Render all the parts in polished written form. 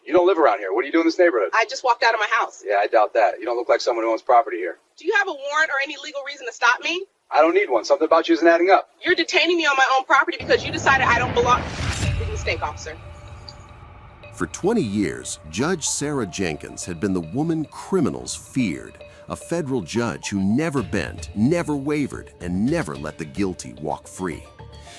You don't live around here. What do you do in this neighborhood? I just walked out of my house. Yeah, I doubt that. You don't look like someone who owns property here. Do you have a warrant or any legal reason to stop me? I don't need one. Something about you isn't adding up. You're detaining me on my own property because you decided I don't belong. Big mistake, officer. For 20 years, Judge Sarah Jenkins had been the woman criminals feared, a federal judge who never bent, never wavered, and never let the guilty walk free.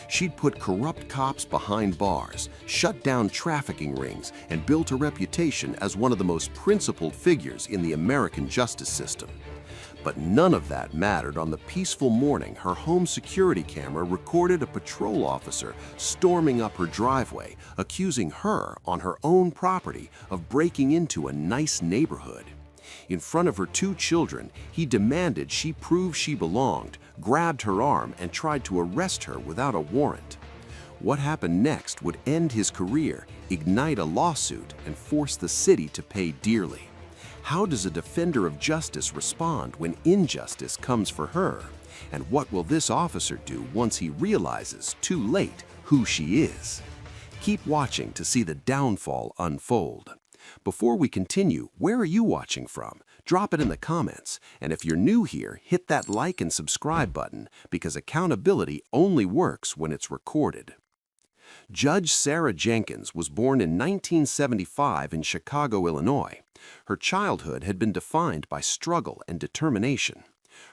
She'd put corrupt cops behind bars, shut down trafficking rings, and built a reputation as one of the most principled figures in the American justice system. But none of that mattered on the peaceful morning her home security camera recorded a patrol officer storming up her driveway, accusing her on her own property of breaking into a nice neighborhood. In front of her 2 children, he demanded she prove she belonged, grabbed her arm, and tried to arrest her without a warrant. What happened next would end his career, ignite a lawsuit, and force the city to pay dearly. How does a defender of justice respond when injustice comes for her? And what will this officer do once he realizes, too late, who she is? Keep watching to see the downfall unfold. Before we continue, where are you watching from? Drop it in the comments. And if you're new here, hit that like and subscribe button, because accountability only works when it's recorded. Judge Sarah Jenkins was born in 1975 in Chicago, Illinois. Her childhood had been defined by struggle and determination.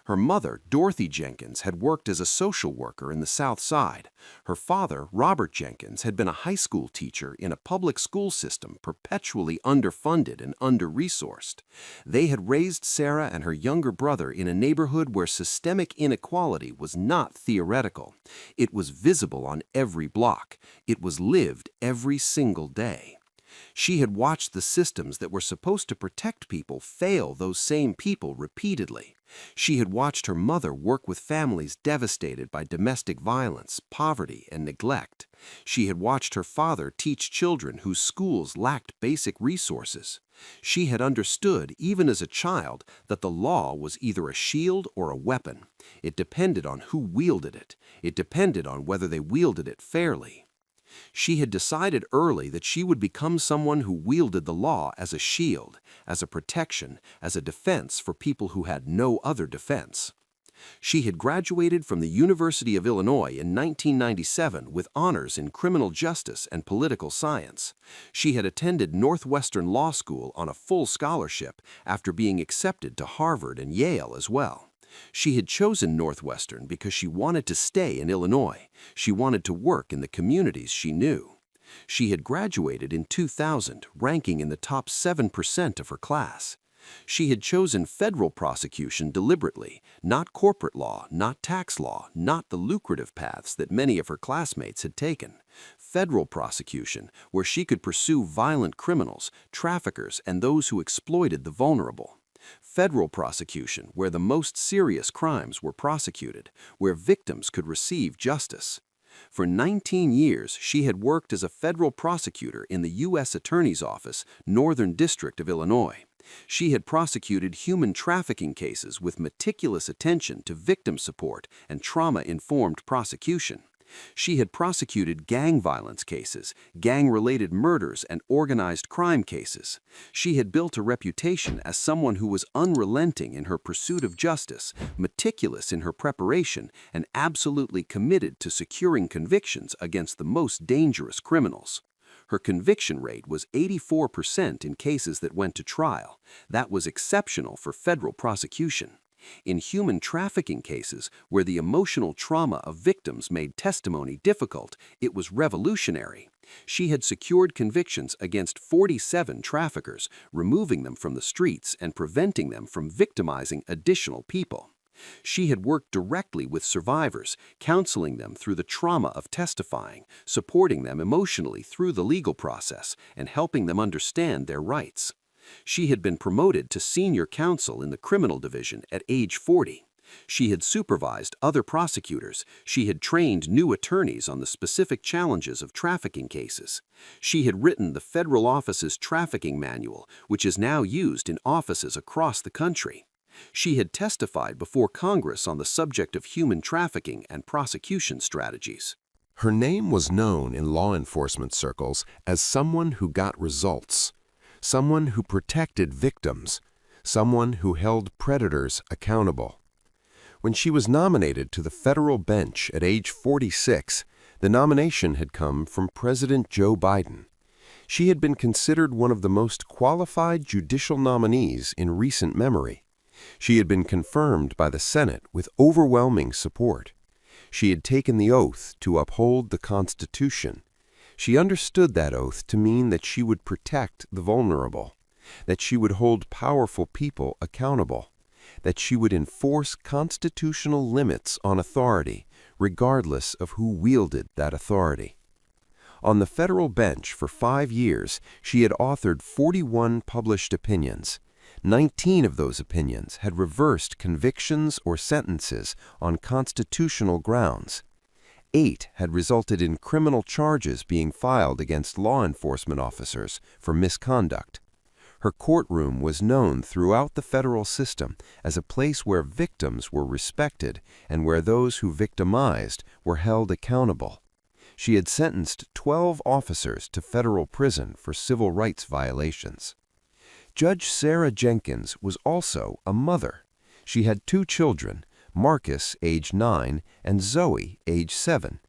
Her mother, Dorothy Jenkins, had worked as a social worker in the South Side. Her father, Robert Jenkins, had been a high school teacher in a public school system perpetually underfunded and under-resourced. They had raised Sarah and her younger brother in a neighborhood where systemic inequality was not theoretical. It was visible on every block. It was lived every single day. She had watched the systems that were supposed to protect people fail those same people repeatedly. She had watched her mother work with families devastated by domestic violence, poverty, and neglect. She had watched her father teach children whose schools lacked basic resources. She had understood, even as a child, that the law was either a shield or a weapon. It depended on who wielded it. It depended on whether they wielded it fairly. She had decided early that she would become someone who wielded the law as a shield, as a protection, as a defense for people who had no other defense. She had graduated from the University of Illinois in 1997 with honors in criminal justice and political science. She had attended Northwestern Law School on a full scholarship after being accepted to Harvard and Yale as well. She had chosen Northwestern because she wanted to stay in Illinois. She wanted to work in the communities she knew. She had graduated in 2000, ranking in the top 7% of her class. She had chosen federal prosecution deliberately, not corporate law, not tax law, not the lucrative paths that many of her classmates had taken. Federal prosecution, where she could pursue violent criminals, traffickers, and those who exploited the vulnerable. Federal prosecution, where the most serious crimes were prosecuted, where victims could receive justice. For 19 years, she had worked as a federal prosecutor in the U.S. Attorney's Office, Northern District of Illinois. She had prosecuted human trafficking cases with meticulous attention to victim support and trauma-informed prosecution. She had prosecuted gang violence cases, gang-related murders, and organized crime cases. She had built a reputation as someone who was unrelenting in her pursuit of justice, meticulous in her preparation, and absolutely committed to securing convictions against the most dangerous criminals. Her conviction rate was 84% in cases that went to trial. That was exceptional for federal prosecution. In human trafficking cases, where the emotional trauma of victims made testimony difficult, it was revolutionary. She had secured convictions against 47 traffickers, removing them from the streets and preventing them from victimizing additional people. She had worked directly with survivors, counseling them through the trauma of testifying, supporting them emotionally through the legal process, and helping them understand their rights. She had been promoted to senior counsel in the criminal division at age 40. She had supervised other prosecutors. She had trained new attorneys on the specific challenges of trafficking cases. She had written the federal office's trafficking manual, which is now used in offices across the country. She had testified before Congress on the subject of human trafficking and prosecution strategies. Her name was known in law enforcement circles as someone who got results. someone who protected victims, someone who held predators accountable. When she was nominated to the federal bench at age 46, the nomination had come from President Joe Biden. She had been considered one of the most qualified judicial nominees in recent memory. She had been confirmed by the Senate with overwhelming support. She had taken the oath to uphold the Constitution. She understood that oath to mean that she would protect the vulnerable, that she would hold powerful people accountable, that she would enforce constitutional limits on authority, regardless of who wielded that authority. On the federal bench for 5 years, she had authored 41 published opinions. 19 of those opinions had reversed convictions or sentences on constitutional grounds. 8 had resulted in criminal charges being filed against law enforcement officers for misconduct. Her courtroom was known throughout the federal system as a place where victims were respected and where those who victimized were held accountable. She had sentenced 12 officers to federal prison for civil rights violations. Judge Sarah Jenkins was also a mother. She had 2 children, Marcus, age 9, and Zoe, age 7.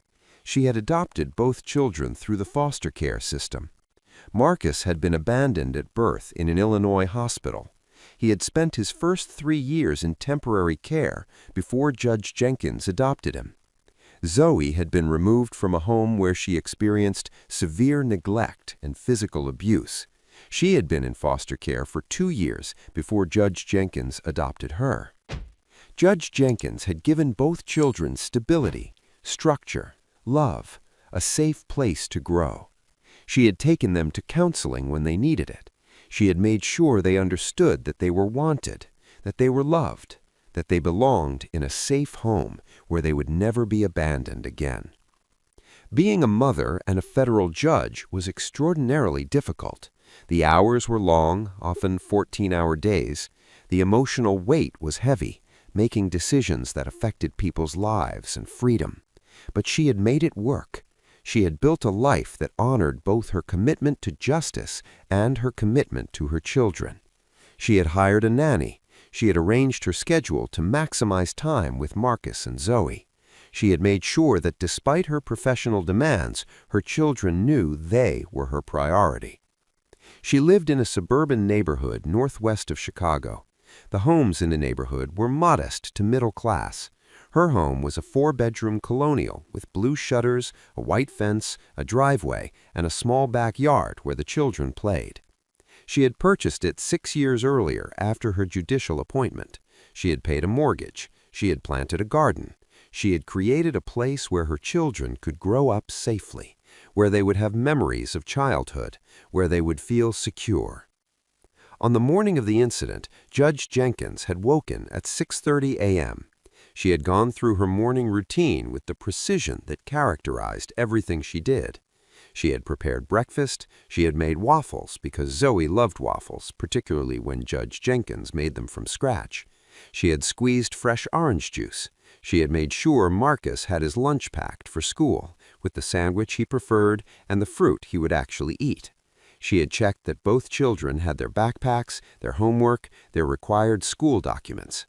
She had adopted both children through the foster care system. Marcus had been abandoned at birth in an Illinois hospital. He had spent his first 3 years in temporary care before Judge Jenkins adopted him. Zoe had been removed from a home where she experienced severe neglect and physical abuse. She had been in foster care for 2 years before Judge Jenkins adopted her. Judge Jenkins had given both children stability, structure, love, a safe place to grow. She had taken them to counseling when they needed it. She had made sure they understood that they were wanted, that they were loved, that they belonged in a safe home where they would never be abandoned again. Being a mother and a federal judge was extraordinarily difficult. The hours were long, often 14-hour days. The emotional weight was heavy, making decisions that affected people's lives and freedom. But she had made it work. She had built a life that honored both her commitment to justice and her commitment to her children. She had hired a nanny. She had arranged her schedule to maximize time with Marcus and Zoe. She had made sure that despite her professional demands, her children knew they were her priority. She lived in a suburban neighborhood northwest of Chicago. The homes in the neighborhood were modest to middle class. Her home was a 4-bedroom colonial with blue shutters, a white fence, a driveway, and a small backyard where the children played. She had purchased it 6 years earlier after her judicial appointment. She had paid a mortgage. She had planted a garden. She had created a place where her children could grow up safely, where they would have memories of childhood, where they would feel secure. On the morning of the incident, Judge Jenkins had woken at 6:30 a.m. She had gone through her morning routine with the precision that characterized everything she did. She had prepared breakfast. She had made waffles because Zoe loved waffles, particularly when Judge Jenkins made them from scratch. She had squeezed fresh orange juice. She had made sure Marcus had his lunch packed for school, with the sandwich he preferred and the fruit he would actually eat. She had checked that both children had their backpacks, their homework, their required school documents.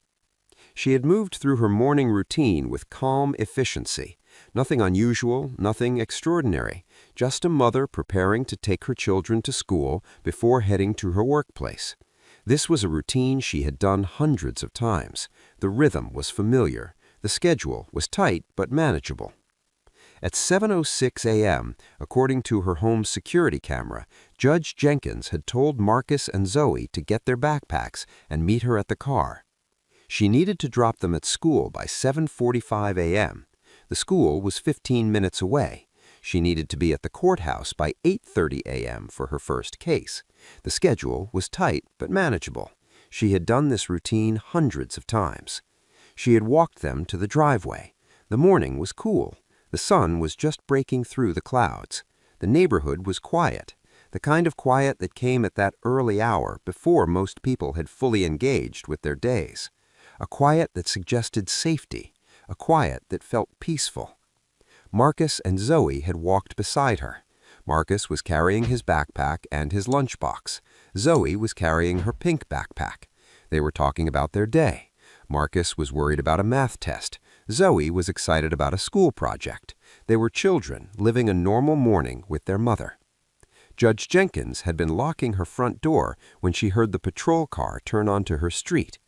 She had moved through her morning routine with calm efficiency. Nothing unusual, nothing extraordinary, just a mother preparing to take her children to school before heading to her workplace. This was a routine she had done hundreds of times. The rhythm was familiar. The schedule was tight but manageable. At 7:06 a.m., according to her home security camera, Judge Jenkins had told Marcus and Zoe to get their backpacks and meet her at the car. She needed to drop them at school by 7:45 a.m. The school was 15 minutes away. She needed to be at the courthouse by 8:30 a.m. for her first case. The schedule was tight but manageable. She had done this routine hundreds of times. She had walked them to the driveway. The morning was cool. The sun was just breaking through the clouds. The neighborhood was quiet, the kind of quiet that came at that early hour before most people had fully engaged with their days. A quiet that suggested safety, a quiet that felt peaceful. Marcus and Zoe had walked beside her. Marcus was carrying his backpack and his lunchbox. Zoe was carrying her pink backpack. They were talking about their day. Marcus was worried about a math test. Zoe was excited about a school project. They were children living a normal morning with their mother. Judge Jenkins had been locking her front door when she heard the patrol car turn onto her street.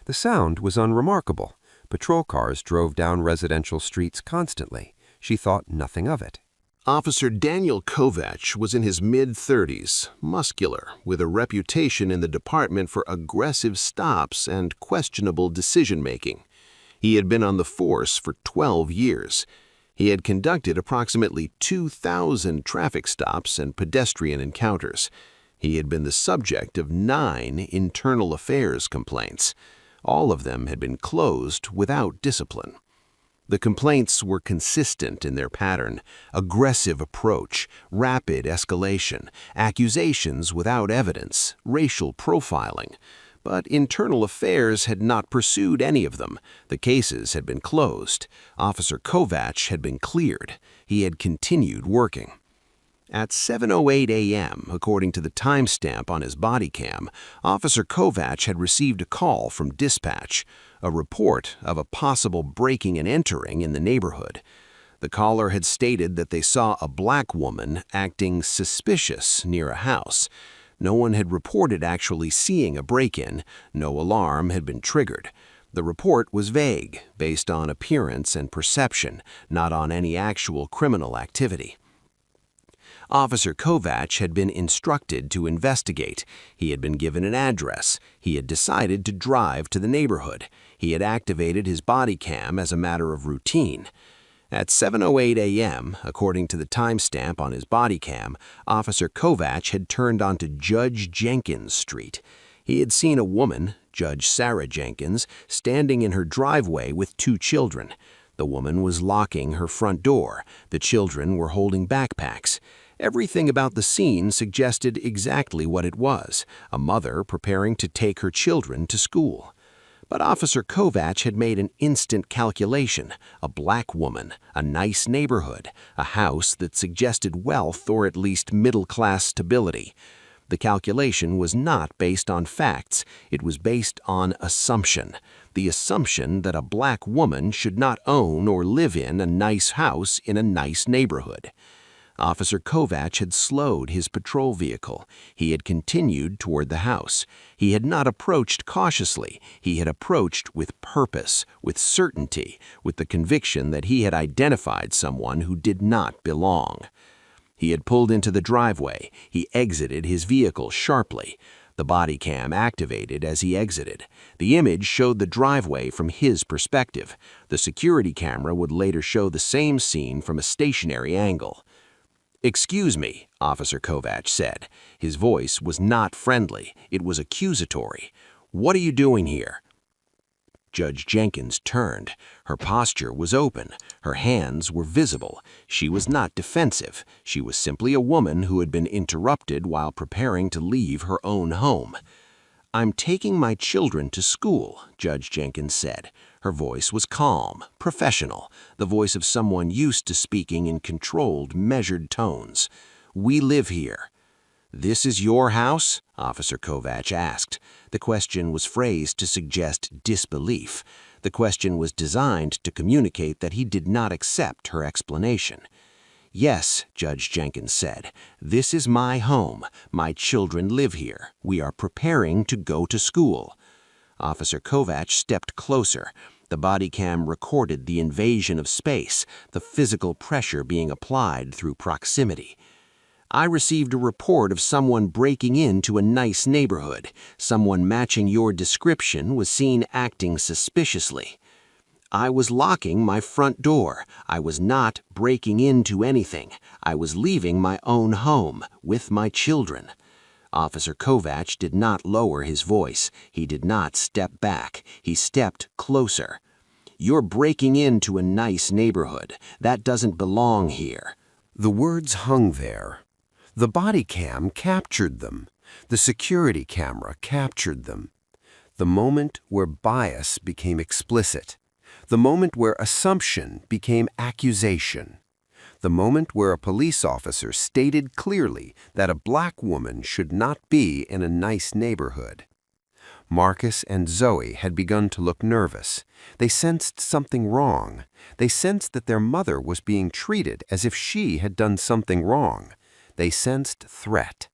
The sound was unremarkable. Patrol cars drove down residential streets constantly. She thought nothing of it. Officer Daniel Kovach was in his mid-30s, muscular, with a reputation in the department for aggressive stops and questionable decision-making. He had been on the force for 12 years. He had conducted approximately 2,000 traffic stops and pedestrian encounters. He had been the subject of 9 internal affairs complaints. All of them had been closed without discipline. The complaints were consistent in their pattern: aggressive approach, rapid escalation, accusations without evidence, racial profiling. But internal affairs had not pursued any of them. The cases had been closed. Officer Kovach had been cleared. He had continued working. At 7:08 a.m., according to the timestamp on his Bodycam, Officer Kovach had received a call from dispatch, a report of a possible breaking and entering in the neighborhood. The caller had stated that they saw a black woman acting suspicious near a house. No one had reported actually seeing a break-in. No alarm had been triggered. The report was vague, based on appearance and perception, not on any actual criminal activity. Officer Kovach had been instructed to investigate. He had been given an address. He had decided to drive to the neighborhood. He had activated his Bodycam as a matter of routine. At 7:08 a.m., according to the timestamp on his Bodycam, Officer Kovach had turned onto Judge Jenkins Street. He had seen a woman, Judge Sarah Jenkins, standing in her driveway with 2 children. The woman was locking her front door. The children were holding backpacks. Everything about the scene suggested exactly what it was: a mother preparing to take her children to school. But Officer Kovach had made an instant calculation: a black woman, a nice neighborhood, a house that suggested wealth or at least middle-class stability. The calculation was not based on facts. It was based on assumption. The assumption that a black woman should not own or live in a nice house in a nice neighborhood. Officer Kovach had slowed his patrol vehicle. He had continued toward the house. He had not approached cautiously. He had approached with purpose, with certainty, with the conviction that he had identified someone who did not belong. He had pulled into the driveway. He exited his vehicle sharply. The Bodycam activated as he exited. The image showed the driveway from his perspective. The security camera would later show the same scene from a stationary angle. "Excuse me," Officer Kovach said. His voice was not friendly. It was accusatory. "What are you doing here?" Judge Jenkins turned. Her posture was open. Her hands were visible. She was not defensive. She was simply a woman who had been interrupted while preparing to leave her own home. "I'm taking my children to school," Judge Jenkins said. Her voice was calm, professional, the voice of someone used to speaking in controlled, measured tones. "We live here." "This is your house?" Officer Kovach asked. The question was phrased to suggest disbelief. The question was designed to communicate that he did not accept her explanation. "Yes," Judge Jenkins said. "This is my home. My children live here. We are preparing to go to school." Officer Kovach stepped closer. The Bodycam recorded the invasion of space, the physical pressure being applied through proximity. "I received a report of someone breaking into a nice neighborhood. Someone matching your description was seen acting suspiciously. I was locking my front door. I was not breaking into anything. I was leaving my own home with my children." Officer Kovach did not lower his voice. He did not step back. He stepped closer. "You're breaking into a nice neighborhood. That doesn't belong here." The words hung there. The Bodycam captured them. The security camera captured them. The moment where bias became explicit. The moment where assumption became accusation. the moment where a police officer stated clearly that a black woman should not be in a nice neighborhood. Marcus and Zoe had begun to look nervous. They sensed something wrong. They sensed that their mother was being treated as if she had done something wrong. They sensed threat.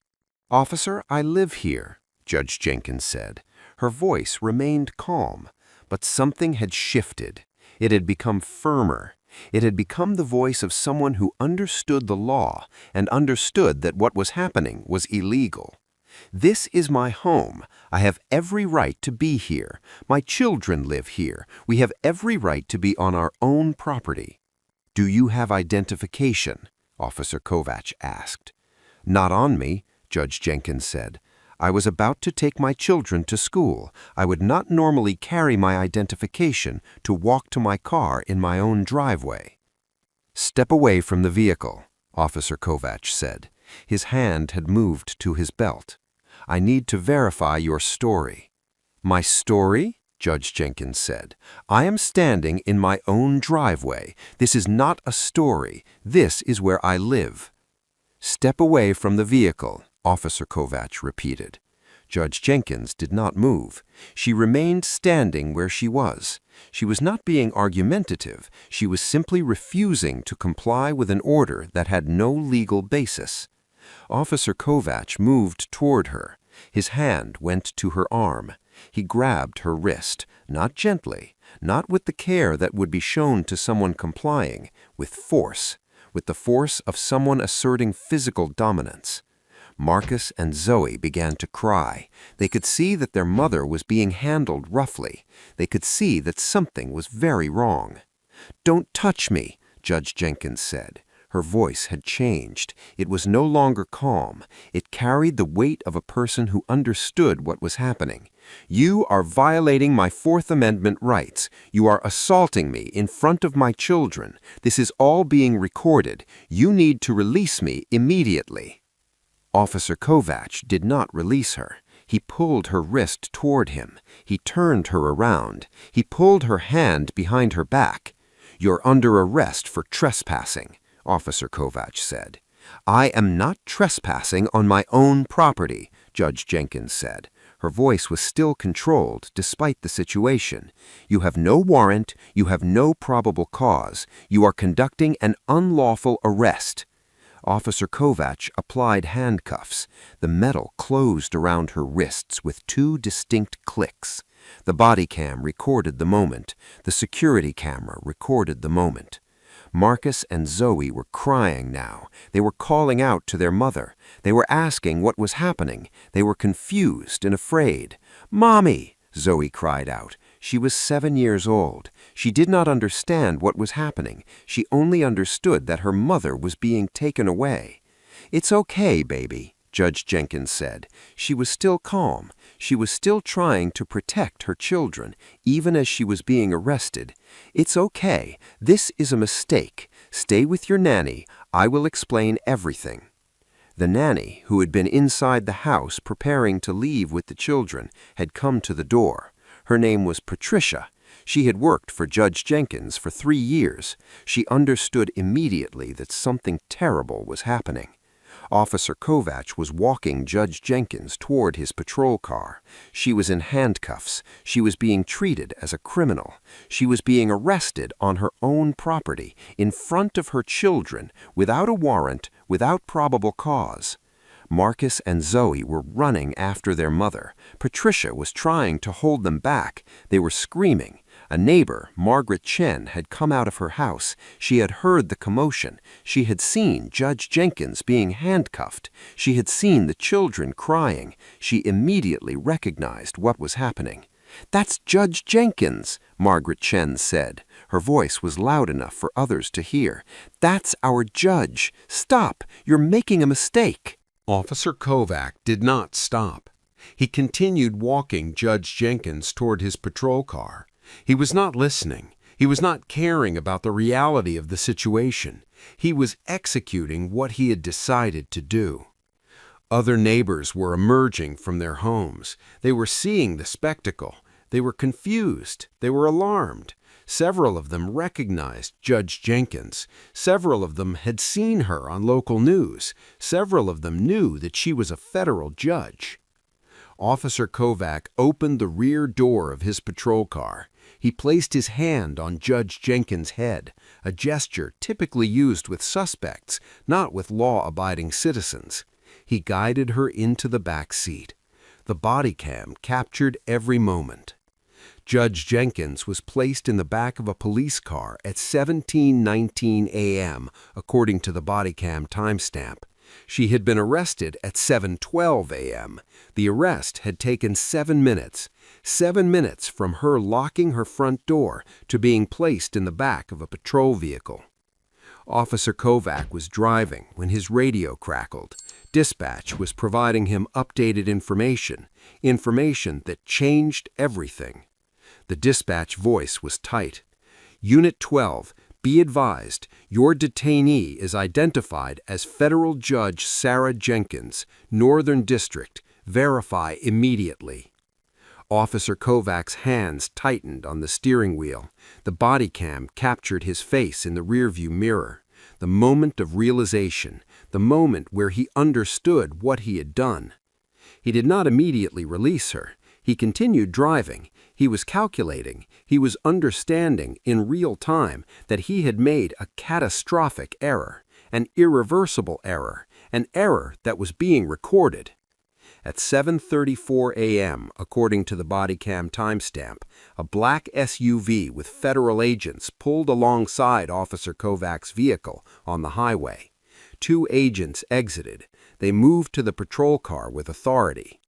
"Officer, I live here," Judge Jenkins said. Her voice remained calm, but something had shifted. It had become firmer. It had become the voice of someone who understood the law and understood that what was happening was illegal. "This is my home. I have every right to be here. My children live here. We have every right to be on our own property." "Do you have identification?" Officer Kovach asked. "Not on me," Judge Jenkins said. "I was about to take my children to school. I would not normally carry my identification to walk to my car in my own driveway." "Step away from the vehicle," Officer Kovach said. His hand had moved to his belt. "I need to verify your story." "My story?" Judge Jenkins said. "I am standing in my own driveway. This is not a story. This is where I live." "Step away from the vehicle," Officer Kovach repeated. Judge Jenkins did not move. She remained standing where she was. She was not being argumentative. She was simply refusing to comply with an order that had no legal basis. Officer Kovach moved toward her. His hand went to her arm. He grabbed her wrist, not gently, not with the care that would be shown to someone complying, with the force of someone asserting physical dominance. Marcus and Zoe began to cry. They could see that their mother was being handled roughly. They could see that something was very wrong. "Don't touch me," Judge Jenkins said. Her voice had changed. It was no longer calm. It carried the weight of a person who understood what was happening. "You are violating my Fourth Amendment rights. You are assaulting me in front of my children. This is all being recorded. You need to release me immediately." Officer Kovach did not release her. He pulled her wrist toward him. He turned her around. He pulled her hand behind her back. "You're under arrest for trespassing," Officer Kovach said. "I am not trespassing on my own property," Judge Jenkins said. Her voice was still controlled despite the situation. "You have no warrant. You have no probable cause. You are conducting an unlawful arrest." Officer Kovach applied handcuffs. The metal closed around her wrists with two distinct clicks. The Bodycam recorded the moment. The security camera recorded the moment. Marcus and Zoe were crying now. They were calling out to their mother. They were asking what was happening. They were confused and afraid. "Mommy!" Zoe cried out. She was 7 years old. She did not understand what was happening. She only understood that her mother was being taken away. "It's okay, baby," Judge Jenkins said. She was still calm. She was still trying to protect her children, even as she was being arrested. "It's okay. This is a mistake. Stay with your nanny. I will explain everything." The nanny, who had been inside the house preparing to leave with the children, had come to the door. Her name was Patricia. She had worked for Judge Jenkins for 3 years. She understood immediately that something terrible was happening. Officer Kovach was walking Judge Jenkins toward his patrol car. She was in handcuffs. She was being treated as a criminal. She was being arrested on her own property, in front of her children, without a warrant, without probable cause. Marcus and Zoe were running after their mother. Patricia was trying to hold them back. They were screaming. A neighbor, Margaret Chen, had come out of her house. She had heard the commotion. She had seen Judge Jenkins being handcuffed. She had seen the children crying. She immediately recognized what was happening. "That's Judge Jenkins," Margaret Chen said. Her voice was loud enough for others to hear. "That's our judge. Stop! You're making a mistake." Officer Kovach did not stop. He continued walking Judge Jenkins toward his patrol car. He was not listening. He was not caring about the reality of the situation. He was executing what he had decided to do. Other neighbors were emerging from their homes. They were seeing the spectacle. They were confused. They were alarmed. Several of them recognized Judge Jenkins. Several of them had seen her on local news. Several of them knew that she was a federal judge. Officer Kovac opened the rear door of his patrol car. He placed his hand on Judge Jenkins' head, a gesture typically used with suspects, not with law-abiding citizens. He guided her into the back seat. The body cam captured every moment. Judge Jenkins was placed in the back of a police car at 17:19 a.m., according to the body cam timestamp. She had been arrested at 7:12 a.m. The arrest had taken 7 minutes. 7 minutes from her locking her front door to being placed in the back of a patrol vehicle. Officer Kovac was driving when his radio crackled. Dispatch was providing him updated information that changed everything. The dispatch voice was tight. Unit 12, be advised, your detainee is identified as Federal Judge Sarah Jenkins, Northern District. Verify immediately. Officer Kovac's hands tightened on the steering wheel. The body cam captured his face in the rearview mirror. The moment of realization, the moment where he understood what he had done. He did not immediately release her. He continued driving. He was calculating. He was understanding in real time that he had made a catastrophic error, an irreversible error, an error that was being recorded. At 7:34 a.m., according to the body cam timestamp, a black SUV with federal agents pulled alongside Officer Kovac's vehicle on the highway. 2 agents exited. They moved to the patrol car with authority.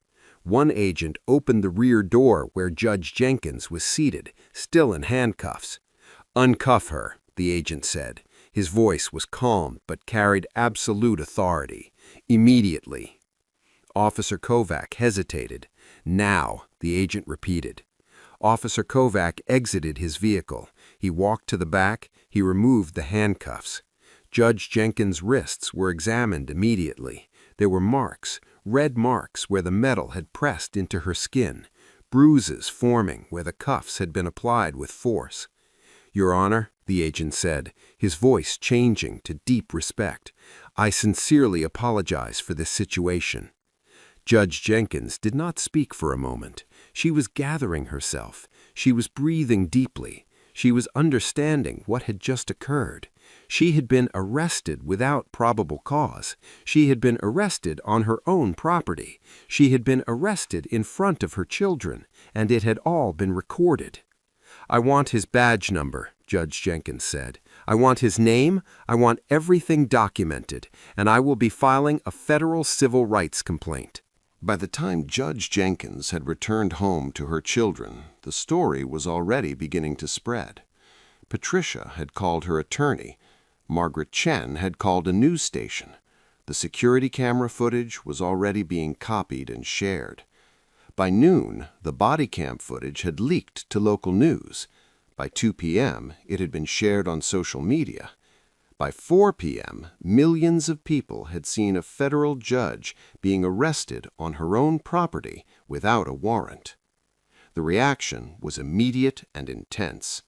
One agent opened the rear door where Judge Jenkins was seated, still in handcuffs. "Uncuff her," the agent said. His voice was calm but carried absolute authority. "Immediately." Officer Kovac hesitated. "Now," the agent repeated. Officer Kovac exited his vehicle. He walked to the back. He removed the handcuffs. Judge Jenkins' wrists were examined immediately. There were marks, red marks where the metal had pressed into her skin, bruises forming where the cuffs had been applied with force. "Your Honor," the agent said, his voice changing to deep respect, "I sincerely apologize for this situation." Judge Jenkins did not speak for a moment. She was gathering herself. She was breathing deeply. She was understanding what had just occurred. She had been arrested without probable cause. She had been arrested on her own property. She had been arrested in front of her children, and it had all been recorded. "I want his badge number," Judge Jenkins said. "I want his name. I want everything documented, and I will be filing a federal civil rights complaint." By the time Judge Jenkins had returned home to her children, the story was already beginning to spread. Patricia had called her attorney. Margaret Chen had called a news station. The security camera footage was already being copied and shared. By noon, the body cam footage had leaked to local news. By 2 p.m., it had been shared on social media. By 4 p.m., millions of people had seen a federal judge being arrested on her own property without a warrant. The reaction was immediate and intense.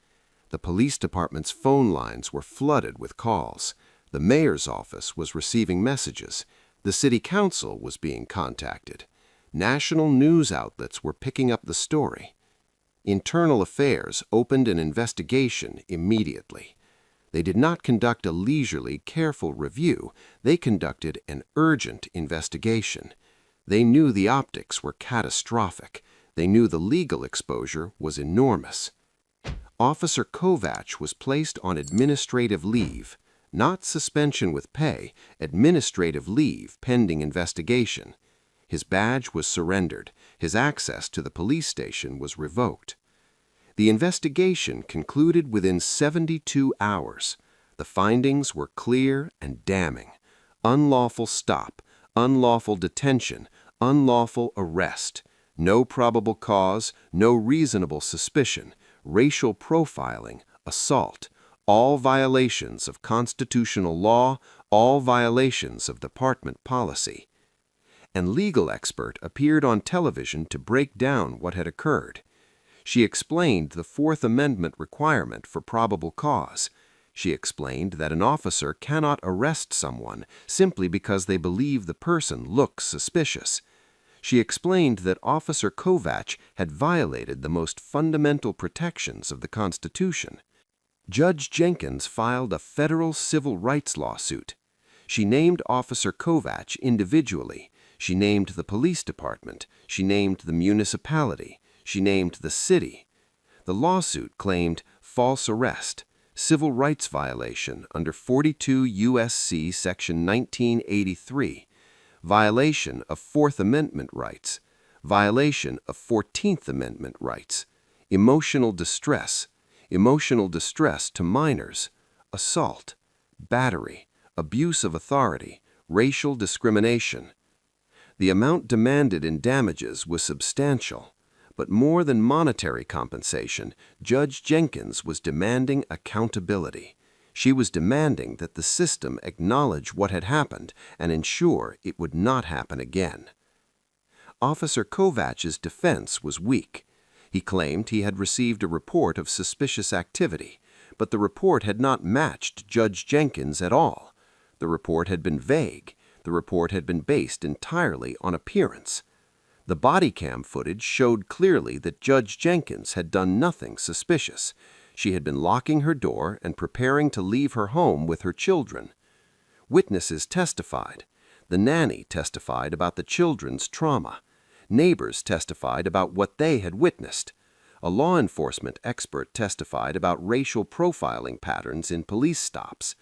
The police department's phone lines were flooded with calls. The mayor's office was receiving messages. The city council was being contacted. National news outlets were picking up the story. Internal Affairs opened an investigation immediately. They did not conduct a leisurely, careful review. They conducted an urgent investigation. They knew the optics were catastrophic. They knew the legal exposure was enormous. Officer Kovac was placed on administrative leave, not suspension with pay, administrative leave pending investigation. His badge was surrendered. His access to the police station was revoked. The investigation concluded within 72 hours. The findings were clear and damning. Unlawful stop, unlawful detention, unlawful arrest, no probable cause, no reasonable suspicion, racial profiling, assault, all violations of constitutional law, all violations of department policy. An legal expert appeared on television to break down what had occurred. She explained the Fourth Amendment requirement for probable cause. She explained that an officer cannot arrest someone simply because they believe the person looks suspicious. She explained that Officer Kovach had violated the most fundamental protections of the Constitution. Judge Jenkins filed a federal civil rights lawsuit. She named Officer Kovach individually. She named the police department. She named the municipality. She named the city. The lawsuit claimed false arrest, civil rights violation under 42 U.S.C. Section 1983, violation of Fourth Amendment rights, violation of 14th Amendment rights, emotional distress to minors, assault, battery, abuse of authority, racial discrimination. The amount demanded in damages was substantial, but more than monetary compensation, Judge Jenkins was demanding accountability. She was demanding that the system acknowledge what had happened and ensure it would not happen again. Officer Kovach's defense was weak. He claimed he had received a report of suspicious activity, but the report had not matched Judge Jenkins at all. The report had been vague. The report had been based entirely on appearance. The Bodycam footage showed clearly that Judge Jenkins had done nothing suspicious. She had been locking her door and preparing to leave her home with her children. Witnesses testified. The nanny testified about the children's trauma. Neighbors testified about what they had witnessed. A law enforcement expert testified about racial profiling patterns in police stops.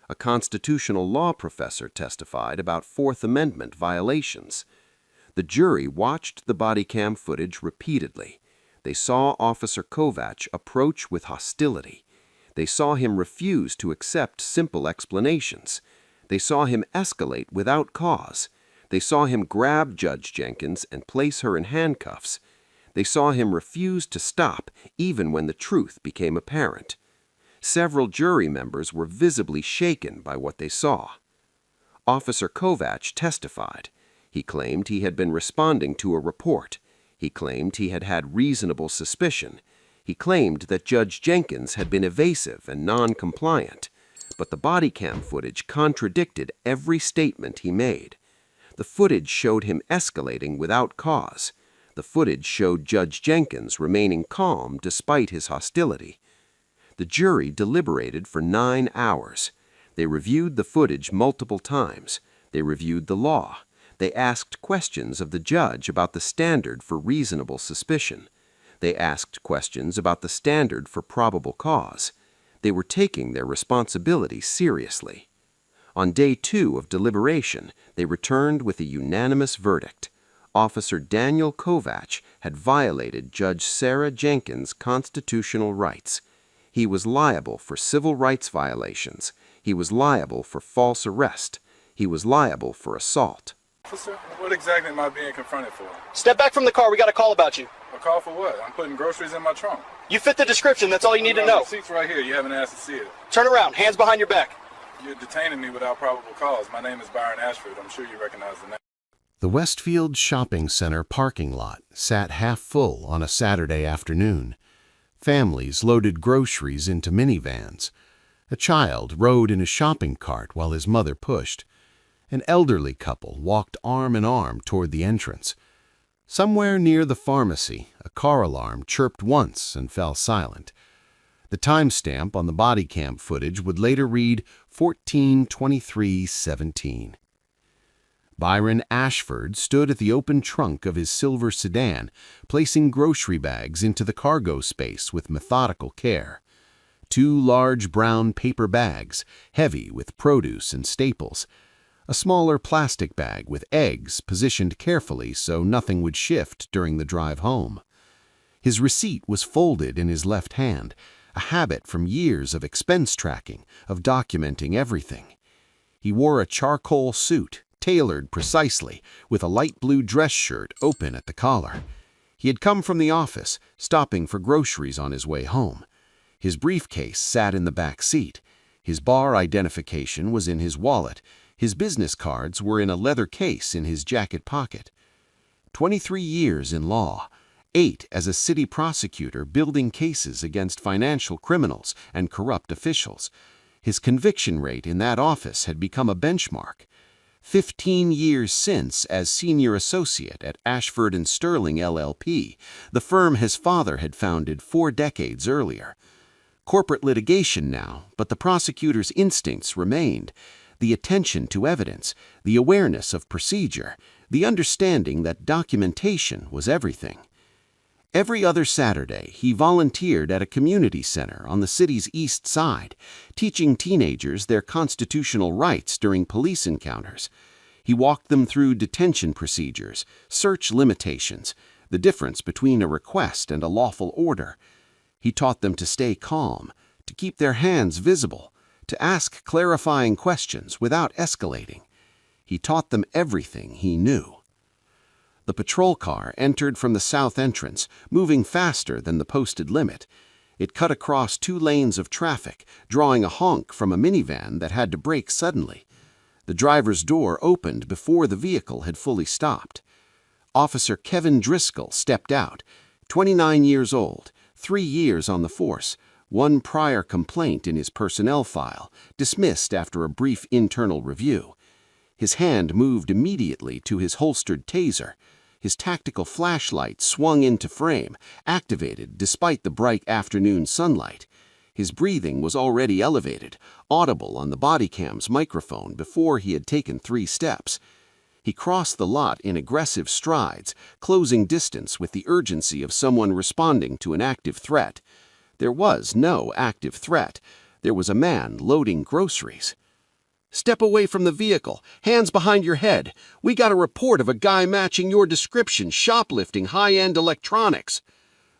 A constitutional law professor testified about Fourth Amendment violations. The jury watched the Bodycam footage repeatedly. They saw Officer Kovach approach with hostility. They saw him refuse to accept simple explanations. They saw him escalate without cause. They saw him grab Judge Jenkins and place her in handcuffs. They saw him refuse to stop even when the truth became apparent. Several jury members were visibly shaken by what they saw. Officer Kovach testified. He claimed he had been responding to a report. He claimed he had had reasonable suspicion. He claimed that Judge Jenkins had been evasive and non-compliant. But the Bodycam footage contradicted every statement he made. The footage showed him escalating without cause. The footage showed Judge Jenkins remaining calm despite his hostility. The jury deliberated for 9 hours. They reviewed the footage multiple times. They reviewed the law. They asked questions of the judge about the standard for reasonable suspicion. They asked questions about the standard for probable cause. They were taking their responsibility seriously. On day 2 of deliberation, they returned with a unanimous verdict. Officer Daniel Kovach had violated Judge Sarah Jenkins' constitutional rights. He was liable for civil rights violations. He was liable for false arrest. He was liable for assault. Officer, what exactly am I being confronted for? Step back from the car. We got a call about you. A call for what? I'm putting groceries in my trunk. You fit the description. That's all you need to know. The seat's right here. You haven't asked to see it. Turn around. Hands behind your back. You're detaining me without probable cause. My name is Byron Ashford. I'm sure you recognize the name. The Westfield Shopping Center parking lot sat half full on a Saturday afternoon. Families loaded groceries into minivans. A child rode in a shopping cart while his mother pushed. An elderly couple walked arm in arm toward the entrance. Somewhere near the pharmacy, a car alarm chirped once and fell silent. The timestamp on the Bodycam footage would later read 14:23:17. Byron Ashford stood at the open trunk of his silver sedan, placing grocery bags into the cargo space with methodical care. 2 large brown paper bags, heavy with produce and staples. A smaller plastic bag with eggs positioned carefully so nothing would shift during the drive home. His receipt was folded in his left hand, a habit from years of expense tracking, of documenting everything. He wore a charcoal suit, tailored precisely, with a light blue dress shirt open at the collar. He had come from the office, stopping for groceries on his way home. His briefcase sat in the back seat. His bar identification was in his wallet. His business cards were in a leather case in his jacket pocket. 23 years in law, 8 as a city prosecutor building cases against financial criminals and corrupt officials. His conviction rate in that office had become a benchmark. 15 years since, as senior associate at Ashford and Sterling LLP, the firm his father had founded 4 decades earlier. Corporate litigation now, but the prosecutor's instincts remained. The attention to evidence, the awareness of procedure, the understanding that documentation was everything. Every other Saturday, he volunteered at a community center on the city's east side, teaching teenagers their constitutional rights during police encounters. He walked them through detention procedures, search limitations, the difference between a request and a lawful order. He taught them to stay calm, to keep their hands visible, to ask clarifying questions without escalating. He taught them everything he knew. The patrol car entered from the south entrance, moving faster than the posted limit. It cut across 2 lanes of traffic, drawing a honk from a minivan that had to brake suddenly. The driver's door opened before the vehicle had fully stopped. Officer Kevin Driscoll stepped out, 29 years old, 3 years on the force, 1 prior complaint in his personnel file, dismissed after a brief internal review. His hand moved immediately to his holstered taser. His tactical flashlight swung into frame, activated despite the bright afternoon sunlight. His breathing was already elevated, audible on the Bodycam's microphone before he had taken 3 steps. He crossed the lot in aggressive strides, closing distance with the urgency of someone responding to an active threat. There was no active threat. There was a man loading groceries. "Step away from the vehicle. Hands behind your head. We got a report of a guy matching your description shoplifting high-end electronics."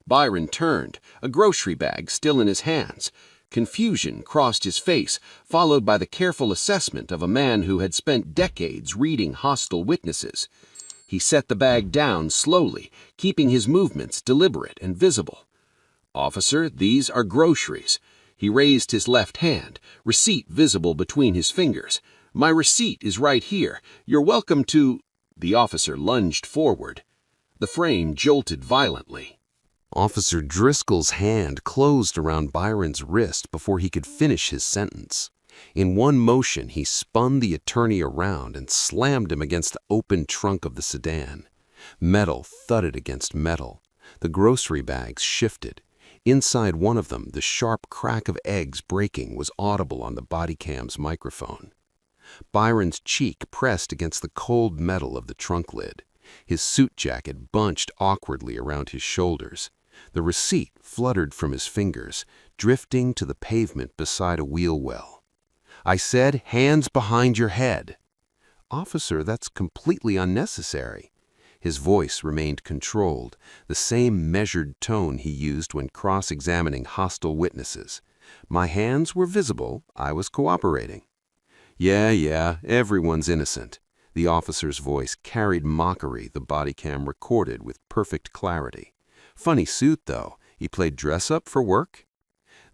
Byron turned, a grocery bag still in his hands. Confusion crossed his face, followed by the careful assessment of a man who had spent decades reading hostile witnesses. He set the bag down slowly, keeping his movements deliberate and visible. "Officer, these are groceries." He raised his left hand, receipt visible between his fingers. "My receipt is right here. You're welcome to—" The officer lunged forward. The frame jolted violently. Officer Driscoll's hand closed around Byron's wrist before he could finish his sentence. In one motion, he spun the attorney around and slammed him against the open trunk of the sedan. Metal thudded against metal. The grocery bags shifted. Inside one of them, the sharp crack of eggs breaking was audible on the Bodycam's microphone. Byron's cheek pressed against the cold metal of the trunk lid. His suit jacket bunched awkwardly around his shoulders. The receipt fluttered from his fingers, drifting to the pavement beside a wheel well. "I said, hands behind your head." "Officer, that's completely unnecessary." His voice remained controlled, the same measured tone he used when cross-examining hostile witnesses. "My hands were visible. I was cooperating." Yeah, everyone's innocent." The officer's voice carried mockery the Bodycam recorded with perfect clarity. "Funny suit, though. He played dress-up for work?"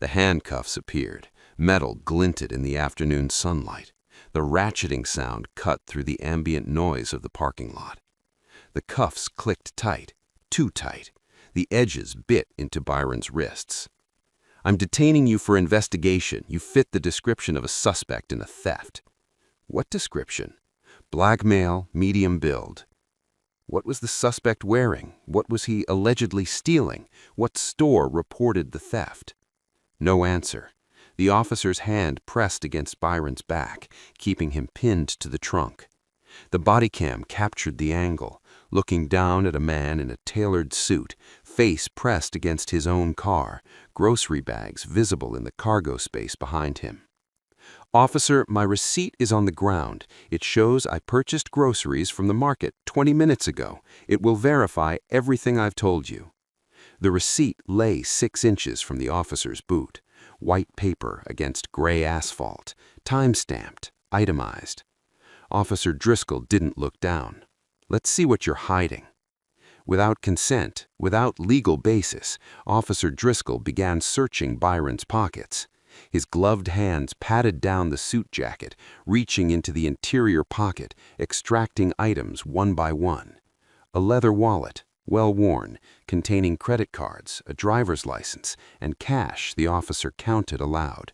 The handcuffs appeared. Metal glinted in the afternoon sunlight. The ratcheting sound cut through the ambient noise of the parking lot. The cuffs clicked tight, too tight. The edges bit into Byron's wrists. "I'm detaining you for investigation. You fit the description of a suspect in a theft." "What description?" "Blackmail, medium build." What was the suspect wearing? What was he allegedly stealing? What store reported the theft? No answer. The officer's hand pressed against Byron's back, keeping him pinned to the trunk. The Bodycam captured the angle, looking down at a man in a tailored suit, face pressed against his own car, grocery bags visible in the cargo space behind him. "Officer, my receipt is on the ground. It shows I purchased groceries from the market 20 minutes ago. It will verify everything I've told you." The receipt lay 6 inches from the officer's boot, white paper against gray asphalt, time-stamped, itemized. Officer Driscoll didn't look down. "Let's see what you're hiding." Without consent, without legal basis, Officer Driscoll began searching Byron's pockets. His gloved hands patted down the suit jacket, reaching into the interior pocket, extracting items one by one. A leather wallet, well-worn, containing credit cards, a driver's license, and cash the officer counted aloud.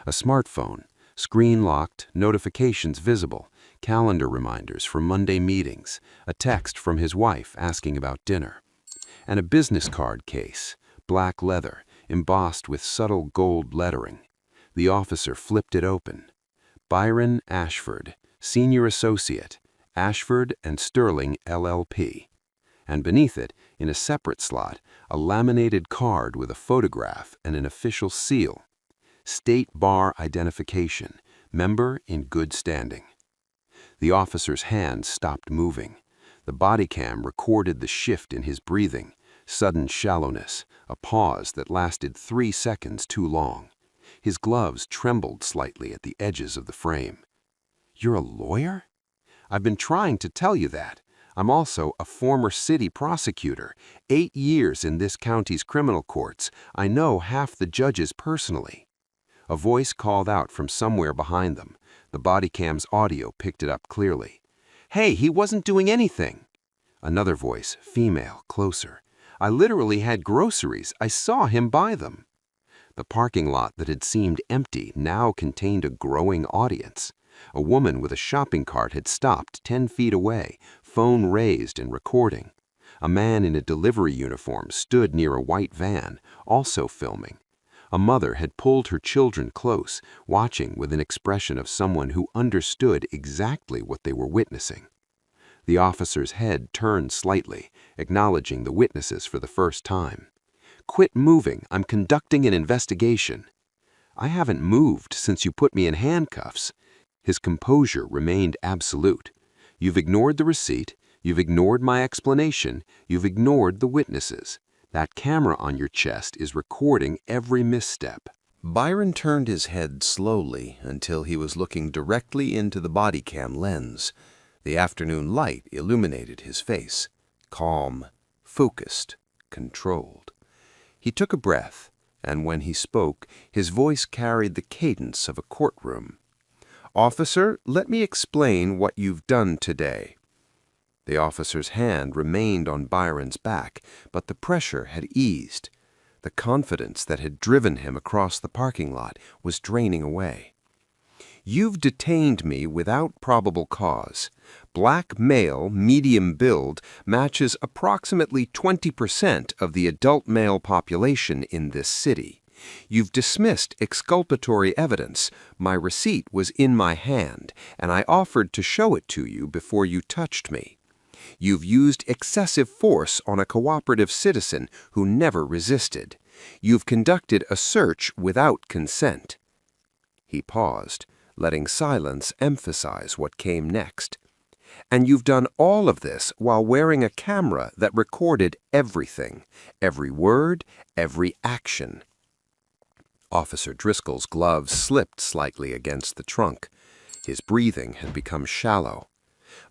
A smartphone, screen locked, notifications visible, calendar reminders for Monday meetings, a text from his wife asking about dinner, and a business card case, black leather, embossed with subtle gold lettering. The officer flipped it open. Byron Ashford, Senior Associate, Ashford and Sterling, LLP. And beneath it, in a separate slot, a laminated card with a photograph and an official seal. State Bar Identification, member in good standing. The officer's hands stopped moving. The Bodycam recorded the shift in his breathing, sudden shallowness, a pause that lasted 3 seconds too long. His gloves trembled slightly at the edges of the frame. "You're a lawyer?" "I've been trying to tell you that. I'm also a former city prosecutor, 8 years in this county's criminal courts. I know half the judges personally." A voice called out from somewhere behind them. The Bodycam's audio picked it up clearly. "Hey, he wasn't doing anything." Another voice, female, closer. "I literally had groceries. I saw him buy them." The parking lot that had seemed empty now contained a growing audience. A woman with a shopping cart had stopped 10 feet away, phone raised and recording. A man in a delivery uniform stood near a white van, also filming. A mother had pulled her children close, watching with an expression of someone who understood exactly what they were witnessing. The officer's head turned slightly, acknowledging the witnesses for the first time. "Quit moving. I'm conducting an investigation." "I haven't moved since you put me in handcuffs." His composure remained absolute. "You've ignored the receipt. You've ignored my explanation. You've ignored the witnesses. That camera on your chest is recording every misstep." Byron turned his head slowly until he was looking directly into the Bodycam lens. The afternoon light illuminated his face. Calm, focused, controlled. He took a breath, and when he spoke, his voice carried the cadence of a courtroom. "Officer, let me explain what you've done today." The officer's hand remained on Byron's back, but the pressure had eased. The confidence that had driven him across the parking lot was draining away. "You've detained me without probable cause. Black male, medium build, matches approximately 20% of the adult male population in this city. You've dismissed exculpatory evidence. My receipt was in my hand, and I offered to show it to you before you touched me. You've used excessive force on a cooperative citizen who never resisted. You've conducted a search without consent." He paused, letting silence emphasize what came next. "And you've done all of this while wearing a camera that recorded everything, every word, every action." Officer Driscoll's gloves slipped slightly against the trunk. His breathing had become shallow.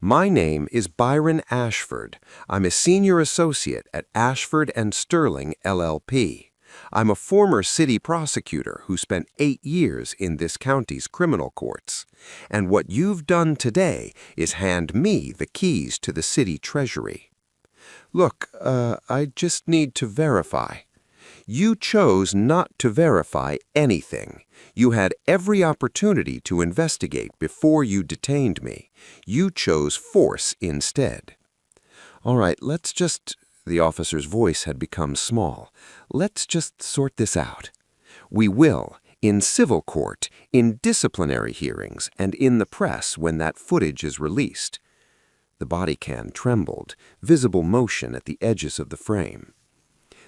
"My name is Byron Ashford. I'm a senior associate at Ashford and Sterling, LLP. I'm a former city prosecutor who spent 8 years in this county's criminal courts. And what you've done today is hand me the keys to the city treasury." "Look, I just need to verify." "You chose not to verify anything. You had every opportunity to investigate before you detained me. You chose force instead." "All right, let's just—" The officer's voice had become small. "Let's just sort this out. We will, in civil court, in disciplinary hearings, and in the press when that footage is released." The Bodycam trembled, visible motion at the edges of the frame.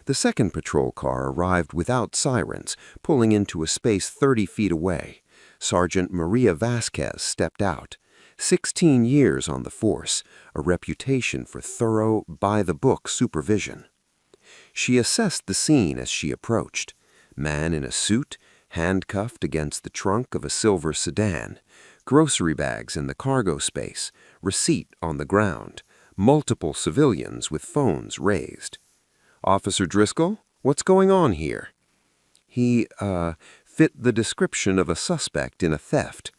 The second patrol car arrived without sirens, pulling into a space 30 feet away. Sergeant Maria Vasquez stepped out. 16 years on the force, a reputation for thorough, by-the-book supervision. She assessed the scene as she approached. Man in a suit, handcuffed against the trunk of a silver sedan. Grocery bags in the cargo space, receipt on the ground. Multiple civilians with phones raised. "Officer Driscoll, what's going on here?" He, fit the description of a suspect in a theft.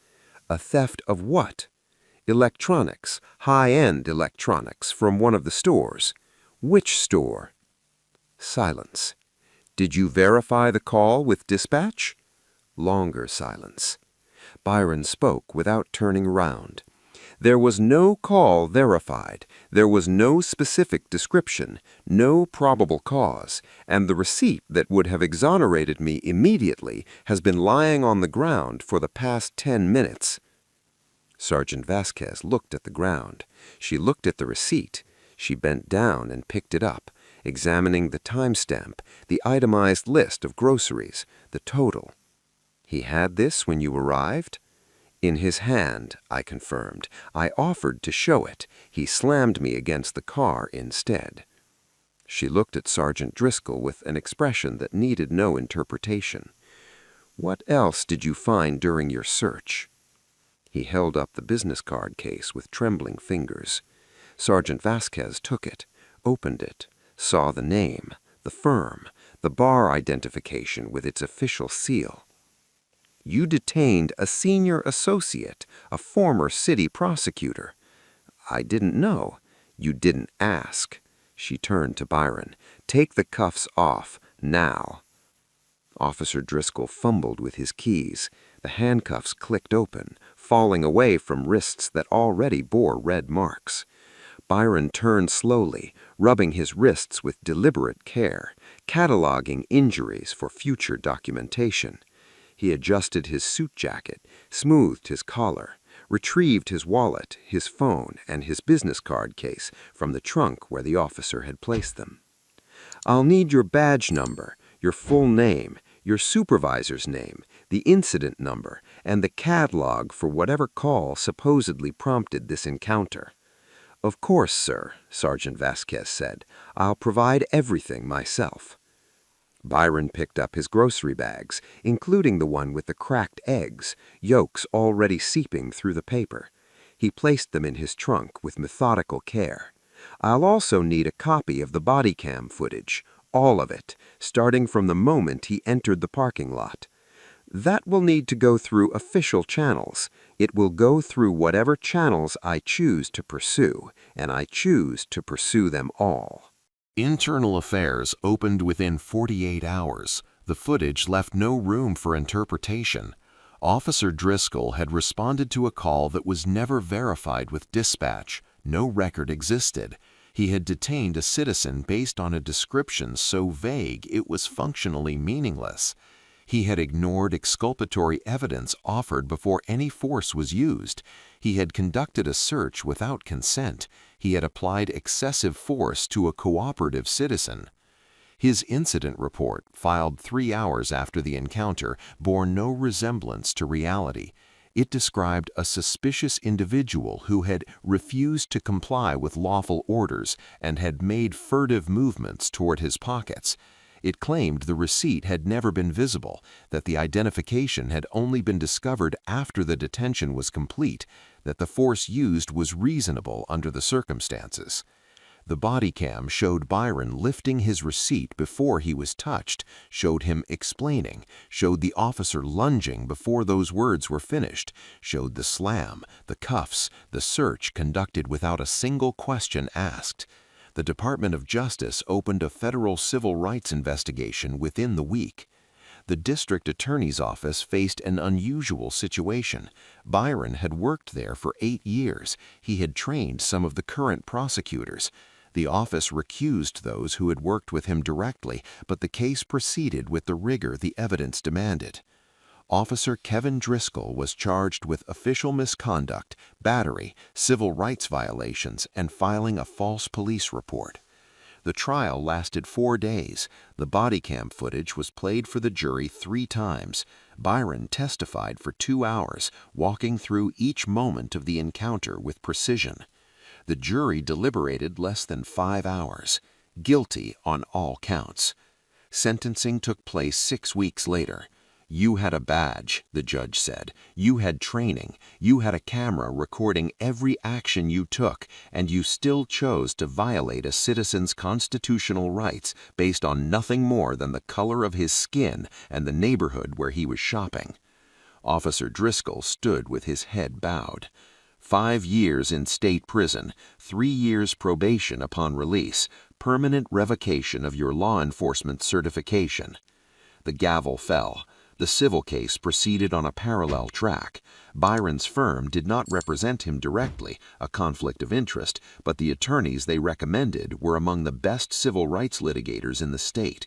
A theft of what? Electronics, high-end electronics from one of the stores. Which store? Silence. Did you verify the call with dispatch? Longer silence. Byron spoke without turning round. There was no call verified, there was no specific description, no probable cause, and the receipt that would have exonerated me immediately has been lying on the ground for the past 10 minutes. Sergeant Vasquez looked at the ground. She looked at the receipt. She bent down and picked it up, examining the timestamp, the itemized list of groceries, the total. He had this when you arrived? In his hand, I confirmed. I offered to show it. He slammed me against the car instead. She looked at Sergeant Driscoll with an expression that needed no interpretation. What else did you find during your search? He held up the business card case with trembling fingers. Sergeant Vasquez took it, opened it, saw the name, the firm, the bar identification with its official seal. You detained a senior associate, a former city prosecutor. I didn't know. You didn't ask. She turned to Byron. Take the cuffs off, now. Officer Driscoll fumbled with his keys. The handcuffs clicked open, falling away from wrists that already bore red marks. Byron turned slowly, rubbing his wrists with deliberate care, cataloging injuries for future documentation. He adjusted his suit jacket, smoothed his collar, retrieved his wallet, his phone, and his business card case from the trunk where the officer had placed them. I'll need your badge number, your full name, your supervisor's name, the incident number, and the CAD log for whatever call supposedly prompted this encounter. Of course, sir, Sergeant Vasquez said. I'll provide everything myself. Byron picked up his grocery bags, including the one with the cracked eggs, yolks already seeping through the paper. He placed them in his trunk with methodical care. I'll also need a copy of the Bodycam footage, all of it, starting from the moment he entered the parking lot. That will need to go through official channels. It will go through whatever channels I choose to pursue, and I choose to pursue them all. Internal Affairs opened within 48 hours. The footage left no room for interpretation. Officer Driscoll had responded to a call that was never verified with dispatch. No record existed. He had detained a citizen based on a description so vague it was functionally meaningless. He had ignored exculpatory evidence offered before any force was used. He had conducted a search without consent. He had applied excessive force to a cooperative citizen. His incident report, filed 3 hours after the encounter, bore no resemblance to reality. It described a suspicious individual who had refused to comply with lawful orders and had made furtive movements toward his pockets. It claimed the receipt had never been visible, that the identification had only been discovered after the detention was complete, that the force used was reasonable under the circumstances. The Bodycam showed Byron lifting his receipt before he was touched, showed him explaining, showed the officer lunging before those words were finished, showed the slam, the cuffs, the search conducted without a single question asked. The Department of Justice opened a federal civil rights investigation within the week. The district attorney's office faced an unusual situation. Byron had worked there for 8 years. He had trained some of the current prosecutors. The office recused those who had worked with him directly, but the case proceeded with the rigor the evidence demanded. Officer Kevin Driscoll was charged with official misconduct, battery, civil rights violations, and filing a false police report. The trial lasted 4 days. The Bodycam footage was played for the jury 3 times. Byron testified for 2 hours, walking through each moment of the encounter with precision. The jury deliberated less than 5 hours. Guilty on all counts. Sentencing took place 6 weeks later. You had a badge, the judge said. You had training. You had a camera recording every action you took, and you still chose to violate a citizen's constitutional rights based on nothing more than the color of his skin and the neighborhood where he was shopping. Officer Driscoll stood with his head bowed. 5 years in state prison, 3 years probation upon release, permanent revocation of your law enforcement certification. The gavel fell. The civil case proceeded on a parallel track. Byron's firm did not represent him directly, a conflict of interest, but the attorneys they recommended were among the best civil rights litigators in the state.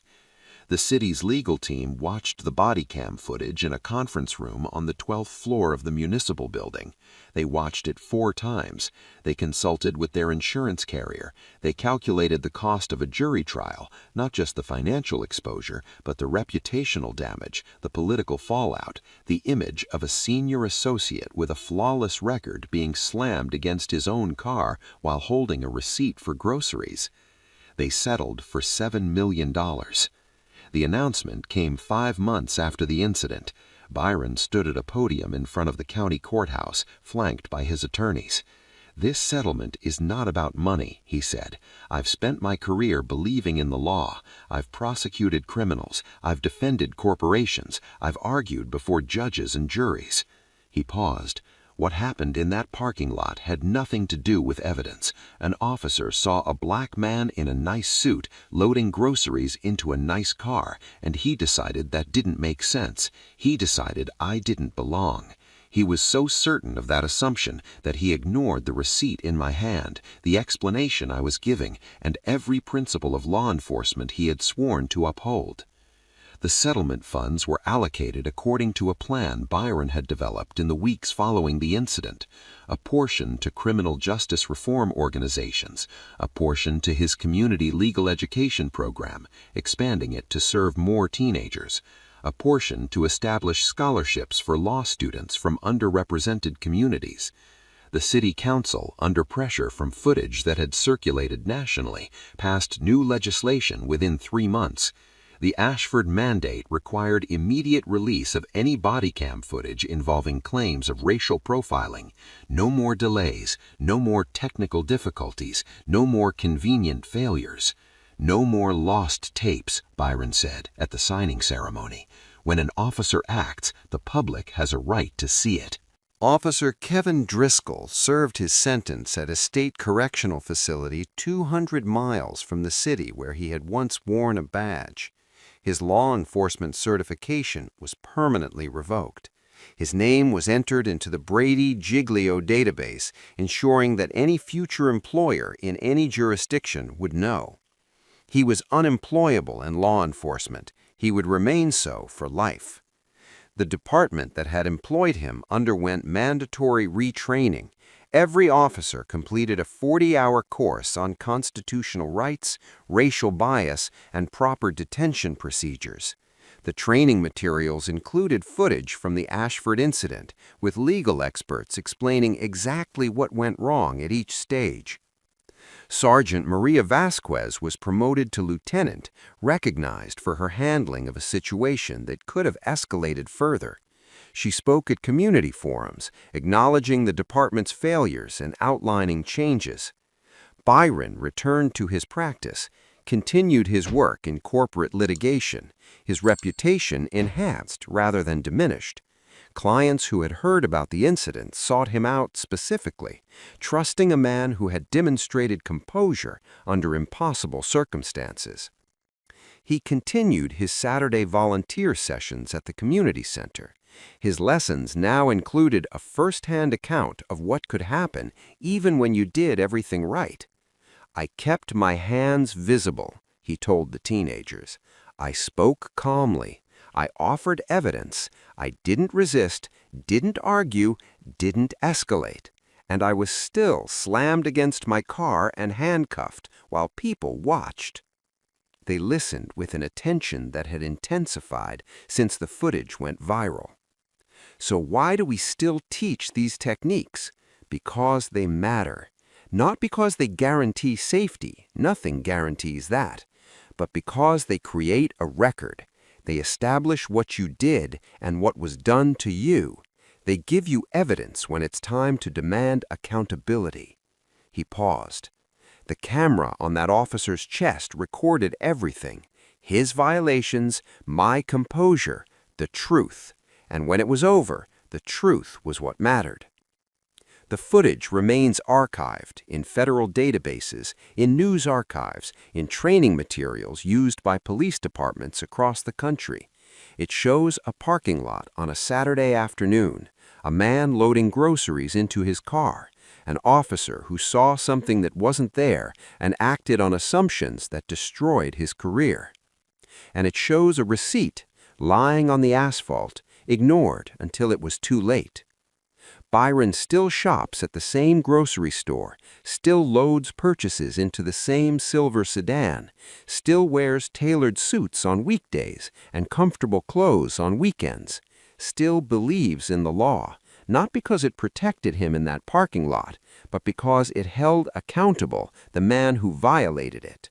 The city's legal team watched the Bodycam footage in a conference room on the 12th floor of the municipal building. They watched it 4 times. They consulted with their insurance carrier. They calculated the cost of a jury trial, not just the financial exposure, but the reputational damage, the political fallout, the image of a senior associate with a flawless record being slammed against his own car while holding a receipt for groceries. They settled for $7 million. The announcement came 5 months after the incident. Byron stood at a podium in front of the county courthouse, flanked by his attorneys. "This settlement is not about money," he said. "I've spent my career believing in the law. I've prosecuted criminals. I've defended corporations. I've argued before judges and juries." He paused. What happened in that parking lot had nothing to do with evidence. An officer saw a black man in a nice suit loading groceries into a nice car, and he decided that didn't make sense. He decided I didn't belong. He was so certain of that assumption that he ignored the receipt in my hand, the explanation I was giving, and every principle of law enforcement he had sworn to uphold. The settlement funds were allocated according to a plan Byron had developed in the weeks following the incident, a portion to criminal justice reform organizations, a portion to his community legal education program, expanding it to serve more teenagers, a portion to establish scholarships for law students from underrepresented communities. The city council, under pressure from footage that had circulated nationally, passed new legislation within 3 months. The Ashford mandate required immediate release of any Bodycam footage involving claims of racial profiling. No more delays, no more technical difficulties, no more convenient failures. "No more lost tapes," Byron said at the signing ceremony. "When an officer acts, the public has a right to see it." Officer Kevin Driscoll served his sentence at a state correctional facility 200 miles from the city where he had once worn a badge. His law enforcement certification was permanently revoked. His name was entered into the Brady-Giglio database, ensuring that any future employer in any jurisdiction would know. He was unemployable in law enforcement. He would remain so for life. The department that had employed him underwent mandatory retraining. Every officer completed a 40-hour course on constitutional rights, racial bias, and proper detention procedures. The training materials included footage from the Ashford incident, with legal experts explaining exactly what went wrong at each stage. Sergeant Maria Vasquez was promoted to lieutenant, recognized for her handling of a situation that could have escalated further. She spoke at community forums, acknowledging the department's failures and outlining changes. Byron returned to his practice, continued his work in corporate litigation, his reputation enhanced rather than diminished. Clients who had heard about the incident sought him out specifically, trusting a man who had demonstrated composure under impossible circumstances. He continued his Saturday volunteer sessions at the community center. His lessons now included a first-hand account of what could happen even when you did everything right. "I kept my hands visible," he told the teenagers. "I spoke calmly. I offered evidence. I didn't resist, didn't argue, didn't escalate. And I was still slammed against my car and handcuffed while people watched." They listened with an attention that had intensified since the footage went viral. So why do we still teach these techniques? Because they matter. Not because they guarantee safety, nothing guarantees that, but because they create a record. They establish what you did and what was done to you. They give you evidence when it's time to demand accountability. He paused. The camera on that officer's chest recorded everything. His violations, my composure, the truth. And when it was over, the truth was what mattered. The footage remains archived in federal databases, in news archives, in training materials used by police departments across the country. It shows a parking lot on a Saturday afternoon, a man loading groceries into his car, an officer who saw something that wasn't there and acted on assumptions that destroyed his career. And it shows a receipt lying on the asphalt, ignored until it was too late. Byron still shops at the same grocery store, still loads purchases into the same silver sedan, still wears tailored suits on weekdays and comfortable clothes on weekends, still believes in the law, not because it protected him in that parking lot, but because it held accountable the man who violated it.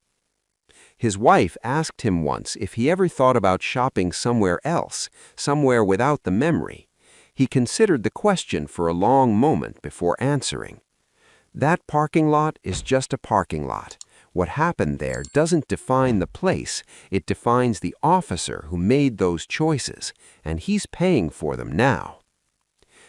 His wife asked him once if he ever thought about shopping somewhere else, somewhere without the memory. He considered the question for a long moment before answering. That parking lot is just a parking lot. What happened there doesn't define the place, it defines the officer who made those choices, and he's paying for them now.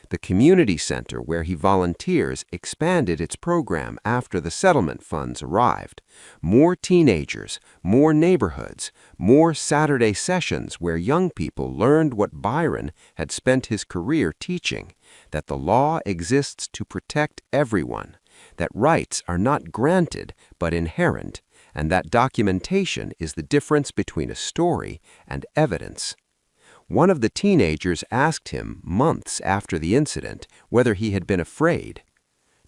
The community center where he volunteers expanded its program after the settlement funds arrived. More teenagers, more neighborhoods, more Saturday sessions where young people learned what Byron had spent his career teaching, that the law exists to protect everyone, that rights are not granted but inherent, and that documentation is the difference between a story and evidence. One of the teenagers asked him, months after the incident, whether he had been afraid.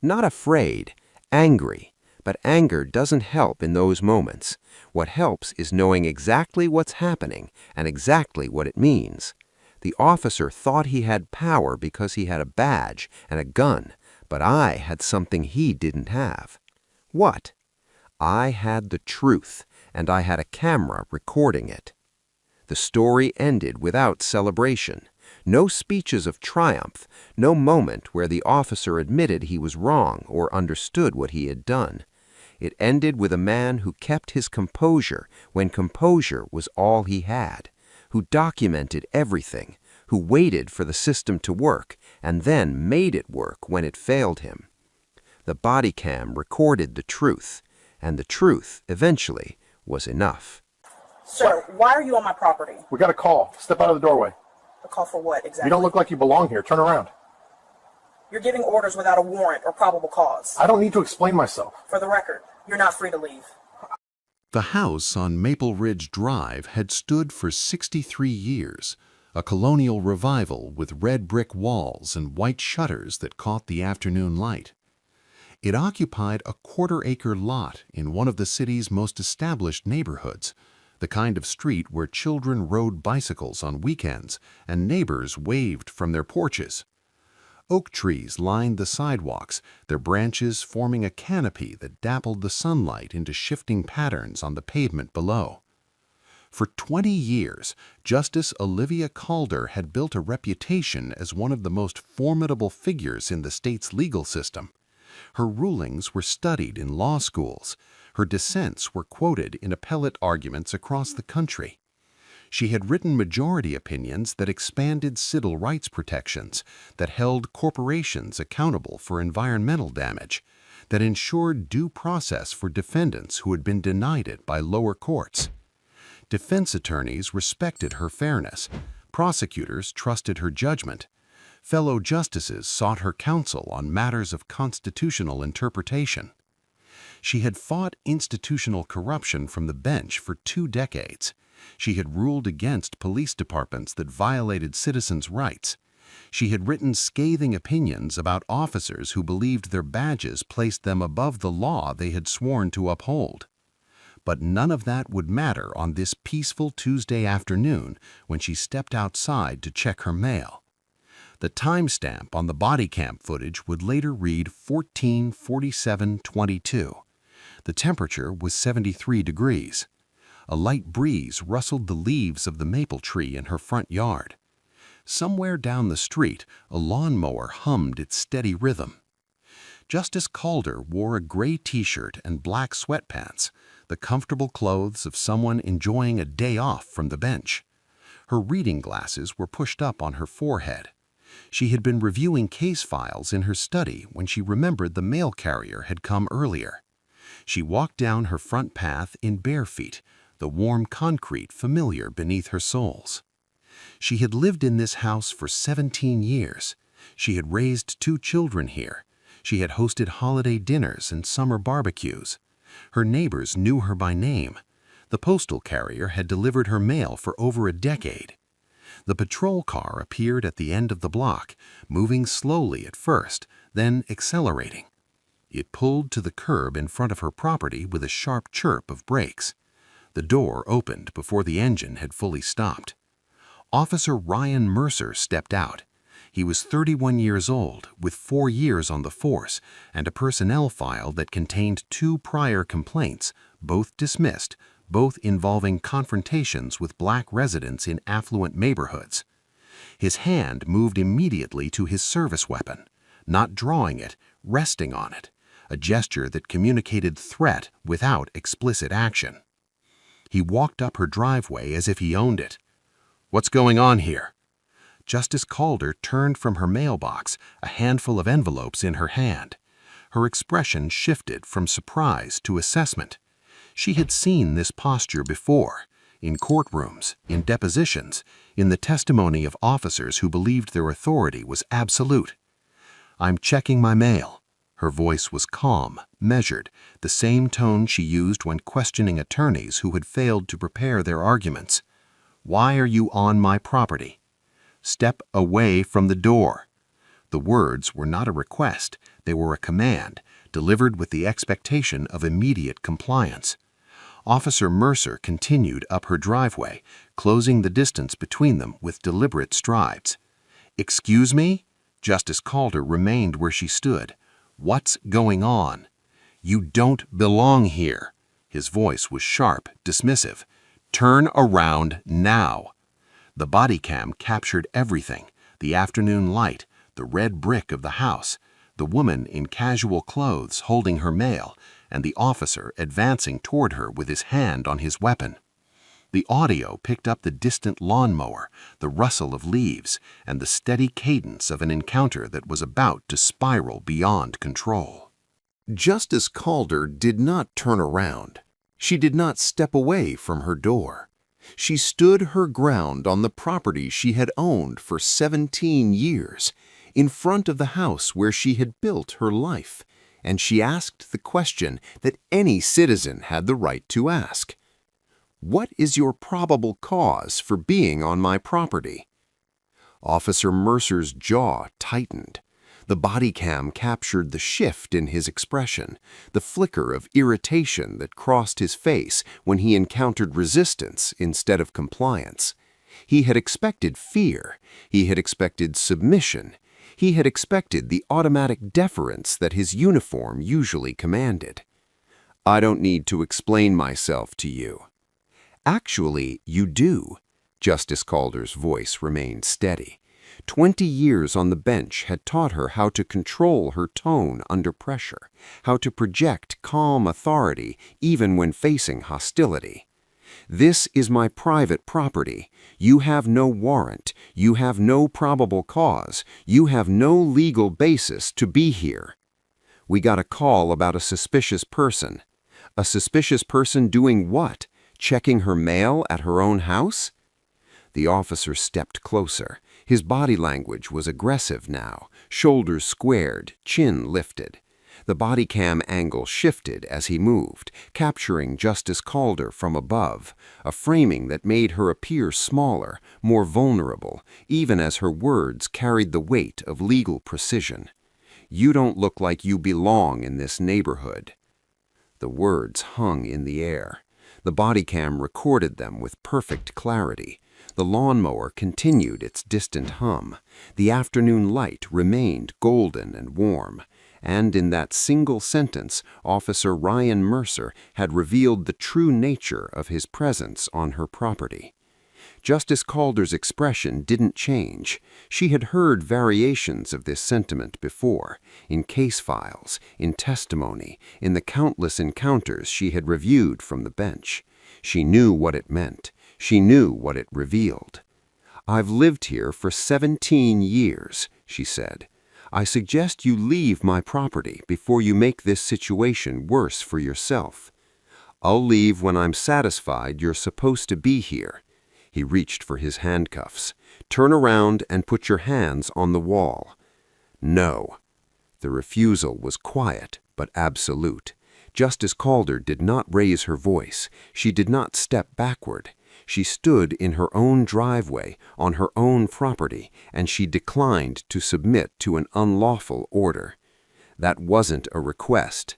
Not afraid, angry. But anger doesn't help in those moments. What helps is knowing exactly what's happening and exactly what it means. The officer thought he had power because he had a badge and a gun, but I had something he didn't have. What? I had the truth, and I had a camera recording it. The story ended without celebration. No speeches of triumph, no moment where the officer admitted he was wrong or understood what he had done. It ended with a man who kept his composure when composure was all he had, who documented everything, who waited for the system to work and then made it work when it failed him. The Bodycam recorded the truth, and the truth, eventually, was enough. Sir, why are you on my property? We got a call. Step out of the doorway. A call for what, exactly? You don't look like you belong here. Turn around. You're giving orders without a warrant or probable cause. I don't need to explain myself. For the record, you're not free to leave. The house on Maple Ridge Drive had stood for 63 years, a colonial revival with red brick walls and white shutters that caught the afternoon light. It occupied a quarter-acre lot in one of the city's most established neighborhoods, the kind of street where children rode bicycles on weekends and neighbors waved from their porches. Oak trees lined the sidewalks, their branches forming a canopy that dappled the sunlight into shifting patterns on the pavement below. For 20 years, Justice Olivia Calder had built a reputation as one of the most formidable figures in the state's legal system. Her rulings were studied in law schools. Her dissents were quoted in appellate arguments across the country. She had written majority opinions that expanded civil rights protections, that held corporations accountable for environmental damage, that ensured due process for defendants who had been denied it by lower courts. Defense attorneys respected her fairness. Prosecutors trusted her judgment. Fellow justices sought her counsel on matters of constitutional interpretation. She had fought institutional corruption from the bench for 2 decades. She had ruled against police departments that violated citizens' rights. She had written scathing opinions about officers who believed their badges placed them above the law they had sworn to uphold. But none of that would matter on this peaceful Tuesday afternoon when she stepped outside to check her mail. The timestamp on the Bodycam footage would later read 14:47:22. The temperature was 73 degrees. A light breeze rustled the leaves of the maple tree in her front yard. Somewhere down the street, a lawnmower hummed its steady rhythm. Justice Calder wore a gray t-shirt and black sweatpants, the comfortable clothes of someone enjoying a day off from the bench. Her reading glasses were pushed up on her forehead. She had been reviewing case files in her study when she remembered the mail carrier had come earlier. She walked down her front path in bare feet, the warm concrete familiar beneath her soles. She had lived in this house for 17 years. She had raised 2 children here. She had hosted holiday dinners and summer barbecues. Her neighbors knew her by name. The postal carrier had delivered her mail for over a decade. The patrol car appeared at the end of the block, moving slowly at first, then accelerating. It pulled to the curb in front of her property with a sharp chirp of brakes. The door opened before the engine had fully stopped. Officer Ryan Mercer stepped out. He was 31 years old, with 4 years on the force, and a personnel file that contained 2 prior complaints, both dismissed, both involving confrontations with black residents in affluent neighborhoods. His hand moved immediately to his service weapon, not drawing it, resting on it, a gesture that communicated threat without explicit action. He walked up her driveway as if he owned it. "What's going on here?" Justice Calder turned from her mailbox, a handful of envelopes in her hand. Her expression shifted from surprise to assessment. She had seen this posture before, in courtrooms, in depositions, in the testimony of officers who believed their authority was absolute. "I'm checking my mail." Her voice was calm, measured, the same tone she used when questioning attorneys who had failed to prepare their arguments. "Why are you on my property?" "Step away from the door." The words were not a request, they were a command, delivered with the expectation of immediate compliance. Officer Mercer continued up her driveway, closing the distance between them with deliberate strides. "Excuse me?" Justice Calder remained where she stood. "What's going on?" "You don't belong here." His voice was sharp, dismissive. "Turn around now." The Bodycam captured everything: the afternoon light, the red brick of the house, the woman in casual clothes holding her mail, and the officer advancing toward her with his hand on his weapon. The audio picked up the distant lawnmower, the rustle of leaves, and the steady cadence of an encounter that was about to spiral beyond control. Justice Calder did not turn around. She did not step away from her door. She stood her ground on the property she had owned for 17 years, in front of the house where she had built her life, and she asked the question that any citizen had the right to ask. "What is your probable cause for being on my property?" Officer Mercer's jaw tightened. The Bodycam captured the shift in his expression, the flicker of irritation that crossed his face when he encountered resistance instead of compliance. He had expected fear. He had expected submission. He had expected the automatic deference that his uniform usually commanded. "I don't need to explain myself to you." "Actually, you do." Justice Calder's voice remained steady. 20 years on the bench had taught her how to control her tone under pressure, how to project calm authority even when facing hostility. "This is my private property. You have no warrant. You have no probable cause. You have no legal basis to be here." "We got a call about a suspicious person." "A suspicious person doing what? Checking her mail at her own house?" The officer stepped closer. His body language was aggressive now, shoulders squared, chin lifted. The Bodycam angle shifted as he moved, capturing Justice Calder from above, a framing that made her appear smaller, more vulnerable, even as her words carried the weight of legal precision. "You don't look like you belong in this neighborhood." The words hung in the air. The Bodycam recorded them with perfect clarity. The lawnmower continued its distant hum. The afternoon light remained golden and warm. And in that single sentence, Officer Ryan Mercer had revealed the true nature of his presence on her property. Justice Calder's expression didn't change. She had heard variations of this sentiment before, in case files, in testimony, in the countless encounters she had reviewed from the bench. She knew what it meant. She knew what it revealed. "I've lived here for 17 years," she said. "I suggest you leave my property before you make this situation worse for yourself. I'll leave when I'm satisfied you're supposed to be here." He reached for his handcuffs. "Turn around and put your hands on the wall." "No." The refusal was quiet but absolute. Justice Calder did not raise her voice. She did not step backward. She stood in her own driveway, on her own property, and she declined to submit to an unlawful order. That wasn't a request.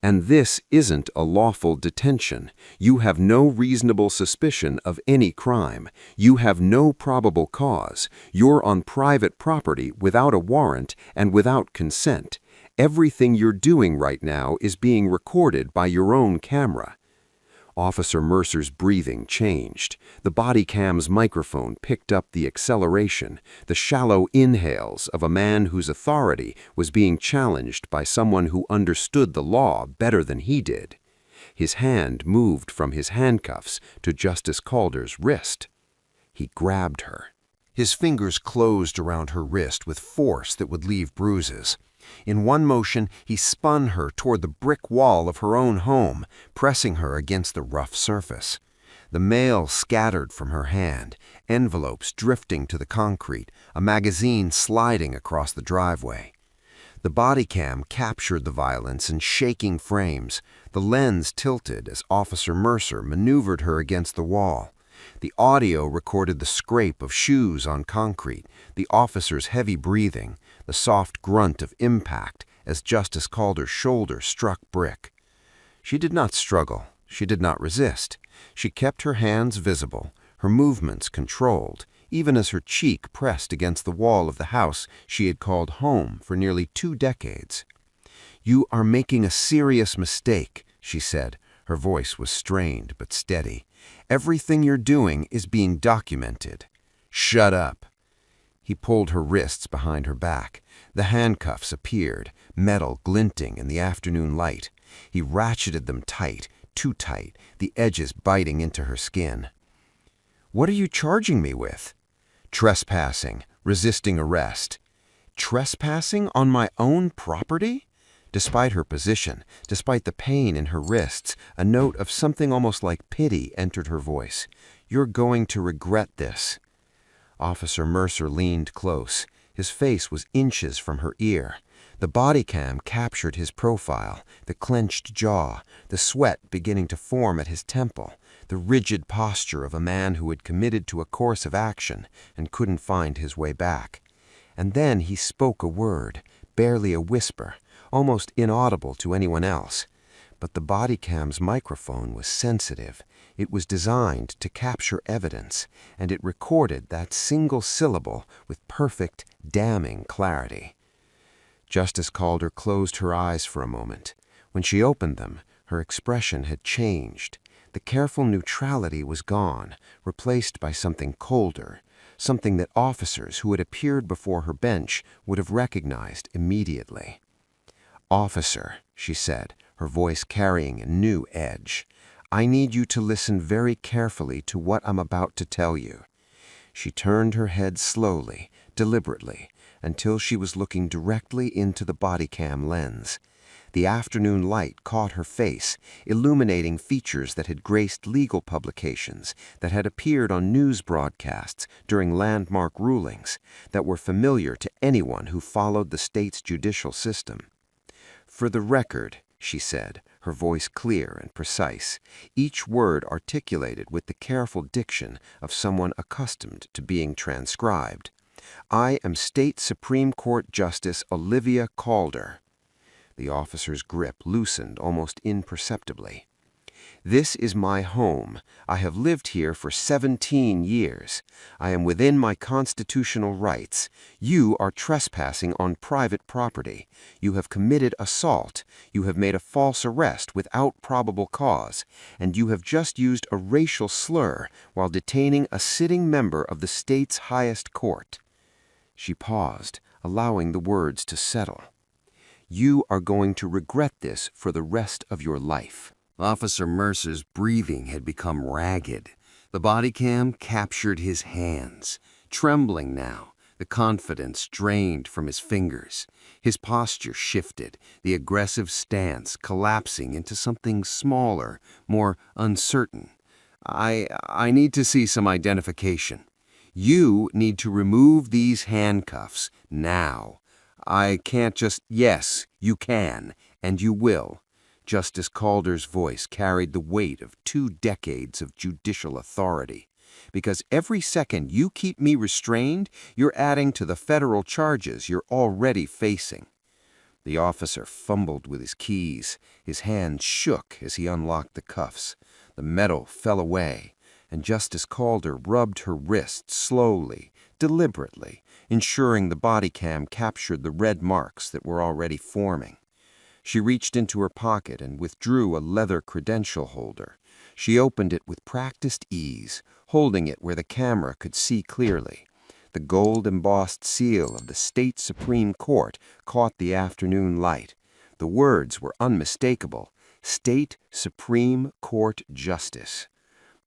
And this isn't a lawful detention. You have no reasonable suspicion of any crime. You have no probable cause. You're on private property without a warrant and without consent. Everything you're doing right now is being recorded by your own camera. Officer Mercer's breathing changed. The Bodycam's microphone picked up the acceleration, the shallow inhales of a man whose authority was being challenged by someone who understood the law better than he did. His hand moved from his handcuffs to Justice Calder's wrist. He grabbed her. His fingers closed around her wrist with force that would leave bruises. In one motion, he spun her toward the brick wall of her own home, pressing her against the rough surface. The mail scattered from her hand, envelopes drifting to the concrete, a magazine sliding across the driveway. The Bodycam captured the violence in shaking frames. The lens tilted as Officer Mercer maneuvered her against the wall. The audio recorded the scrape of shoes on concrete, the officer's heavy breathing, the soft grunt of impact as Justice Calder's shoulder struck brick. She did not struggle. She did not resist. She kept her hands visible, her movements controlled, even as her cheek pressed against the wall of the house she had called home for nearly 2 decades. "You are making a serious mistake," she said. Her voice was strained but steady. "Everything you're doing is being documented." "Shut up." He pulled her wrists behind her back. The handcuffs appeared, metal glinting in the afternoon light. He ratcheted them tight, too tight, the edges biting into her skin. "What are you charging me with?" "Trespassing, resisting arrest." "Trespassing on my own property?" Despite her position, despite the pain in her wrists, a note of something almost like pity entered her voice. "You're going to regret this." Officer Mercer leaned close. His face was inches from her ear. The Bodycam captured his profile, the clenched jaw, the sweat beginning to form at his temple, the rigid posture of a man who had committed to a course of action and couldn't find his way back. And then he spoke a word, barely a whisper, almost inaudible to anyone else. But the Bodycam's microphone was sensitive. It was designed to capture evidence, and it recorded that single syllable with perfect, damning clarity. Justice Calder closed her eyes for a moment. When she opened them, her expression had changed. The careful neutrality was gone, replaced by something colder, something that officers who had appeared before her bench would have recognized immediately. "Officer," she said, her voice carrying a new edge, "I need you to listen very carefully to what I'm about to tell you." She turned her head slowly, deliberately, until she was looking directly into the Bodycam lens. The afternoon light caught her face, illuminating features that had graced legal publications, that had appeared on news broadcasts during landmark rulings, that were familiar to anyone who followed the state's judicial system. "For the record," she said, her voice clear and precise, each word articulated with the careful diction of someone accustomed to being transcribed, "I am State Supreme Court Justice Olivia Calder." The officer's grip loosened almost imperceptibly. "This is my home. I have lived here for 17 years. I am within my constitutional rights. You are trespassing on private property. You have committed assault. You have made a false arrest without probable cause. And you have just used a racial slur while detaining a sitting member of the state's highest court." She paused, allowing the words to settle. "You are going to regret this for the rest of your life." Officer Mercer's breathing had become ragged. The Bodycam captured his hands. trembling now, the confidence drained from his fingers. His posture shifted, the aggressive stance collapsing into something smaller, more uncertain. I need to see some identification. You need to remove these handcuffs now. I can't just— Yes, you can, and you will. Justice Calder's voice carried the weight of 2 decades of judicial authority. Because every second you keep me restrained, you're adding to the federal charges you're already facing. The officer fumbled with his keys. His hand shook as he unlocked the cuffs. The metal fell away, and Justice Calder rubbed her wrist slowly, deliberately, ensuring the body cam captured the red marks that were already forming. She reached into her pocket and withdrew a leather credential holder. She opened it with practiced ease, holding it where the camera could see clearly. The gold-embossed seal of the State Supreme Court caught the afternoon light. The words were unmistakable: State Supreme Court Justice.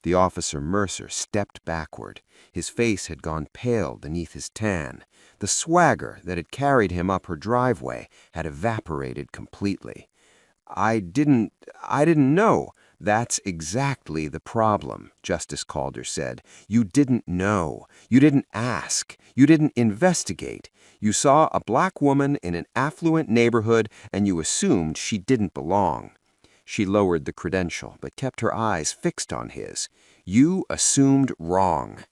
The officer Mercer stepped backward. His face had gone pale beneath his tan. The swagger that had carried him up her driveway had evaporated completely. I didn't know. That's exactly the problem, Justice Calder said. You didn't know. You didn't ask. You didn't investigate. You saw a black woman in an affluent neighborhood and you assumed she didn't belong. She lowered the credential but kept her eyes fixed on his. You assumed wrong.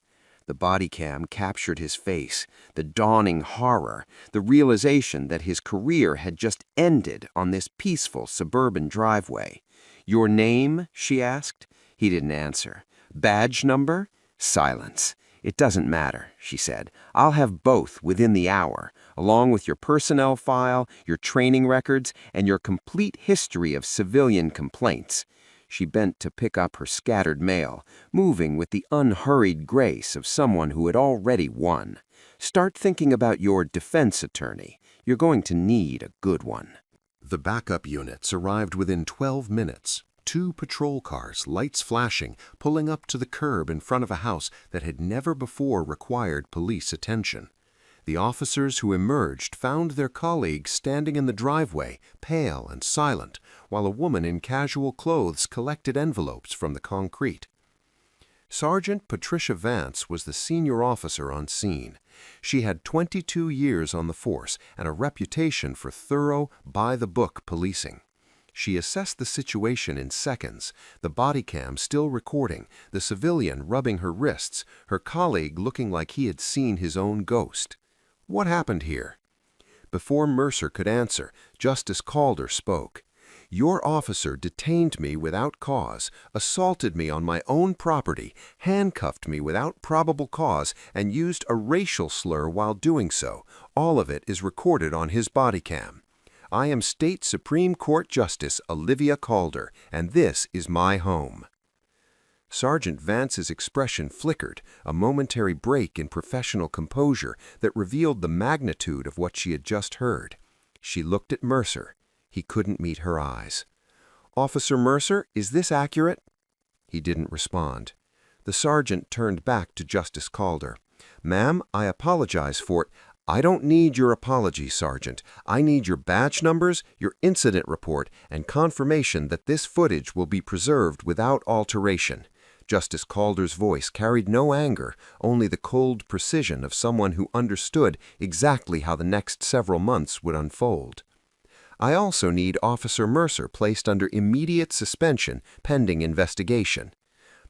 The body cam captured his face, the dawning horror, the realization that his career had just ended on this peaceful suburban driveway. Your name? She asked. He didn't answer. Badge number? Silence. It doesn't matter, she said. I'll have both within the hour, along with your personnel file, your training records, and your complete history of civilian complaints. She bent to pick up her scattered mail, moving with the unhurried grace of someone who had already won. Start thinking about your defense attorney. You're going to need a good one. The backup units arrived within 12 minutes. 2 patrol cars, lights flashing, pulling up to the curb in front of a house that had never before required police attention. The officers who emerged found their colleague standing in the driveway, pale and silent, while a woman in casual clothes collected envelopes from the concrete. Sergeant Patricia Vance was the senior officer on scene. She had 22 years on the force and a reputation for thorough, by-the-book policing. She assessed the situation in seconds, the body cam still recording, the civilian rubbing her wrists, her colleague looking like he had seen his own ghost. What happened here? Before Mercer could answer, Justice Calder spoke. Your officer detained me without cause, assaulted me on my own property, handcuffed me without probable cause, and used a racial slur while doing so. All of it is recorded on his body cam. I am State Supreme Court Justice Olivia Calder, and this is my home. Sergeant Vance's expression flickered, a momentary break in professional composure that revealed the magnitude of what she had just heard. She looked at Mercer. He couldn't meet her eyes. Officer Mercer, is this accurate? He didn't respond. The sergeant turned back to Justice Calder. Ma'am, I apologize for it. I don't need your apology, Sergeant. I need your badge numbers, your incident report, and confirmation that this footage will be preserved without alteration. Justice Calder's voice carried no anger, only the cold precision of someone who understood exactly how the next several months would unfold. I also need Officer Mercer placed under immediate suspension pending investigation.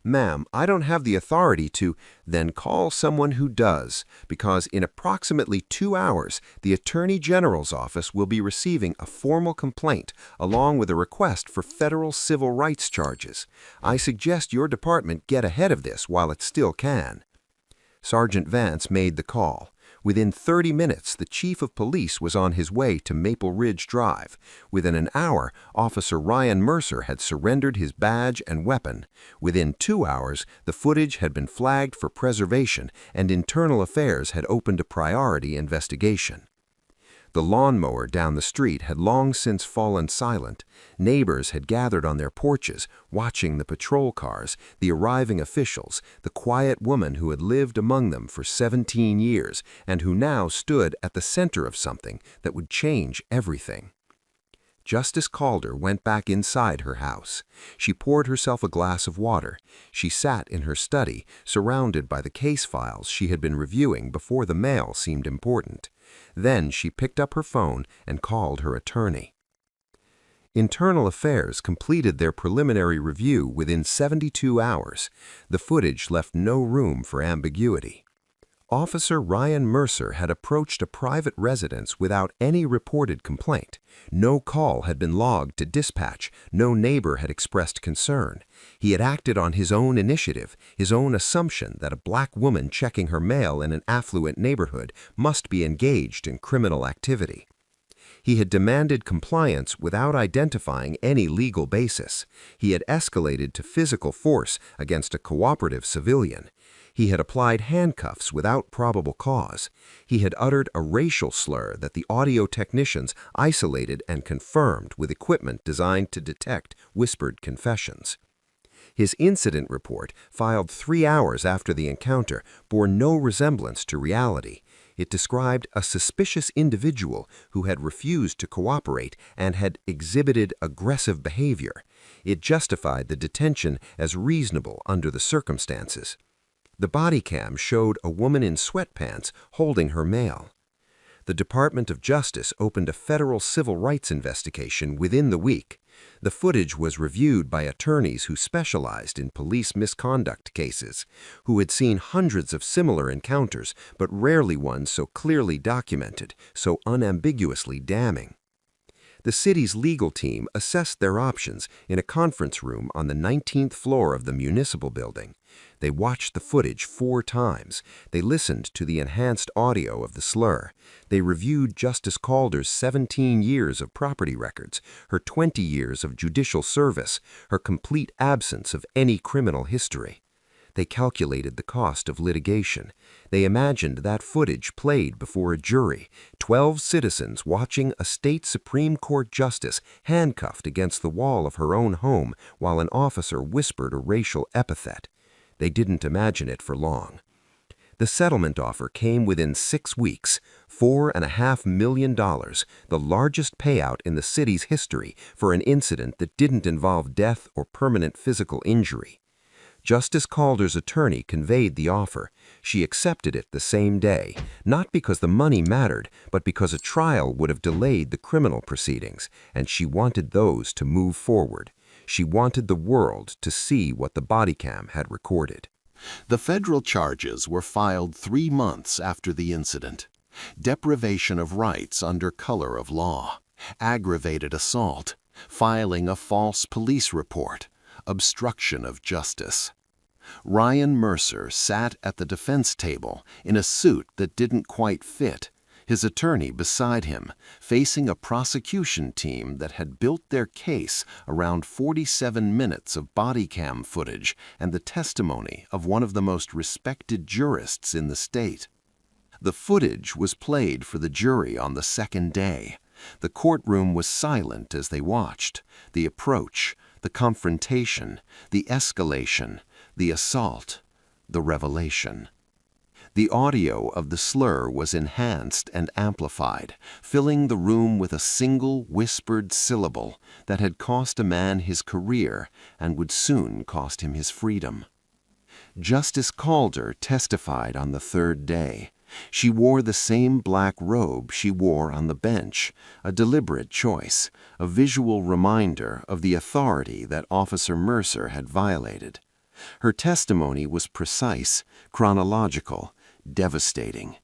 Ma'am, I don't have the authority to— Then call someone who does, because in approximately 2 hours, the Attorney General's office will be receiving a formal complaint along with a request for federal civil rights charges. I suggest your department get ahead of this while it still can. Sergeant Vance made the call. Within 30 minutes, the chief of police was on his way to Maple Ridge Drive. Within an hour, Officer Ryan Mercer had surrendered his badge and weapon. Within 2 hours, the footage had been flagged for preservation, and Internal Affairs had opened a priority investigation. The lawnmower down the street had long since fallen silent. Neighbors had gathered on their porches, watching the patrol cars, the arriving officials, the quiet woman who had lived among them for 17 years and who now stood at the center of something that would change everything. Justice Calder went back inside her house. She poured herself a glass of water. She sat in her study, surrounded by the case files she had been reviewing before the mail seemed important. Then she picked up her phone and called her attorney. Internal Affairs completed their preliminary review within 72 hours. The footage left no room for ambiguity. Officer Ryan Mercer had approached a private residence without any reported complaint. No call had been logged to dispatch. No neighbor had expressed concern. He had acted on his own initiative, his own assumption that a black woman checking her mail in an affluent neighborhood must be engaged in criminal activity. He had demanded compliance without identifying any legal basis. He had escalated to physical force against a cooperative civilian. He had applied handcuffs without probable cause. He had uttered a racial slur that the audio technicians isolated and confirmed with equipment designed to detect whispered confessions. His incident report, filed 3 hours after the encounter, bore no resemblance to reality. It described a suspicious individual who had refused to cooperate and had exhibited aggressive behavior. It justified the detention as reasonable under the circumstances. The Bodycam showed a woman in sweatpants holding her mail. The Department of Justice opened a federal civil rights investigation within the week. The footage was reviewed by attorneys who specialized in police misconduct cases, who had seen hundreds of similar encounters, but rarely one so clearly documented, so unambiguously damning. The city's legal team assessed their options in a conference room on the 19th floor of the municipal building. They watched the footage 4 times. They listened to the enhanced audio of the slur. They reviewed Justice Calder's 17 years of property records, her 20 years of judicial service, her complete absence of any criminal history. They calculated the cost of litigation. They imagined that footage played before a jury, 12 citizens watching a state Supreme Court justice handcuffed against the wall of her own home while an officer whispered a racial epithet. They didn't imagine it for long. The settlement offer came within 6 weeks, $4.5 million, the largest payout in the city's history for an incident that didn't involve death or permanent physical injury. Justice Calder's attorney conveyed the offer. She accepted it the same day, not because the money mattered, but because a trial would have delayed the criminal proceedings, and she wanted those to move forward. She wanted the world to see what the Bodycam had recorded. The federal charges were filed 3 months after the incident. Deprivation of rights under color of law, aggravated assault, filing a false police report, obstruction of justice. Ryan Mercer sat at the defense table in a suit that didn't quite fit, his attorney beside him, facing a prosecution team that had built their case around 47 minutes of Bodycam footage and the testimony of one of the most respected jurists in the state. The footage was played for the jury on the 2nd day. The courtroom was silent as they watched. The approach, the confrontation, the escalation, the assault, the revelation. The audio of the slur was enhanced and amplified, filling the room with a single whispered syllable that had cost a man his career and would soon cost him his freedom. Justice Calder testified on the 3rd day. She wore the same black robe she wore on the bench, a deliberate choice, a visual reminder of the authority that Officer Mercer had violated. Her testimony was precise, chronological, devastating.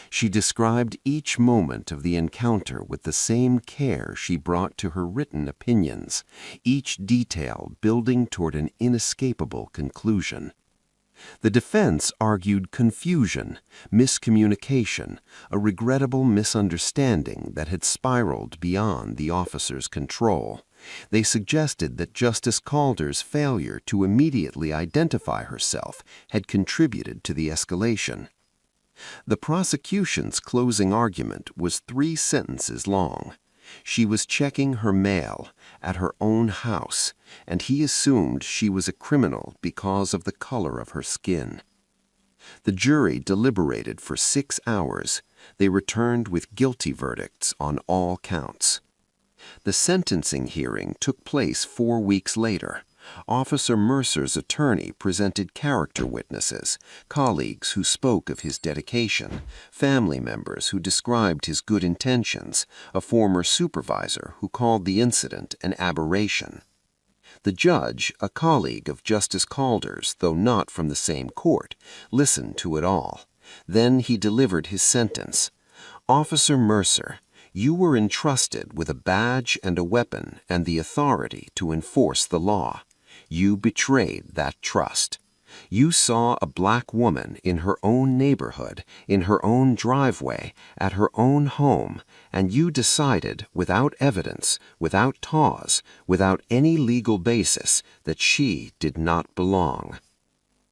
She described each moment of the encounter with the same care she brought to her written opinions, each detail building toward an inescapable conclusion. The defense argued confusion, miscommunication, a regrettable misunderstanding that had spiraled beyond the officer's control. They suggested that Justice Calder's failure to immediately identify herself had contributed to the escalation. The prosecution's closing argument was 3 sentences long. She was checking her mail at her own house, and he assumed she was a criminal because of the color of her skin. The jury deliberated for 6 hours. They returned with guilty verdicts on all counts. The sentencing hearing took place 4 weeks later. Officer Mercer's attorney presented character witnesses, colleagues who spoke of his dedication, family members who described his good intentions, a former supervisor who called the incident an aberration. The judge, a colleague of Justice Calder's, though not from the same court, listened to it all. Then he delivered his sentence. Officer Mercer, you were entrusted with a badge and a weapon and the authority to enforce the law. You betrayed that trust. You saw a black woman in her own neighborhood, in her own driveway, at her own home, and you decided, without evidence, without cause, without any legal basis, that she did not belong.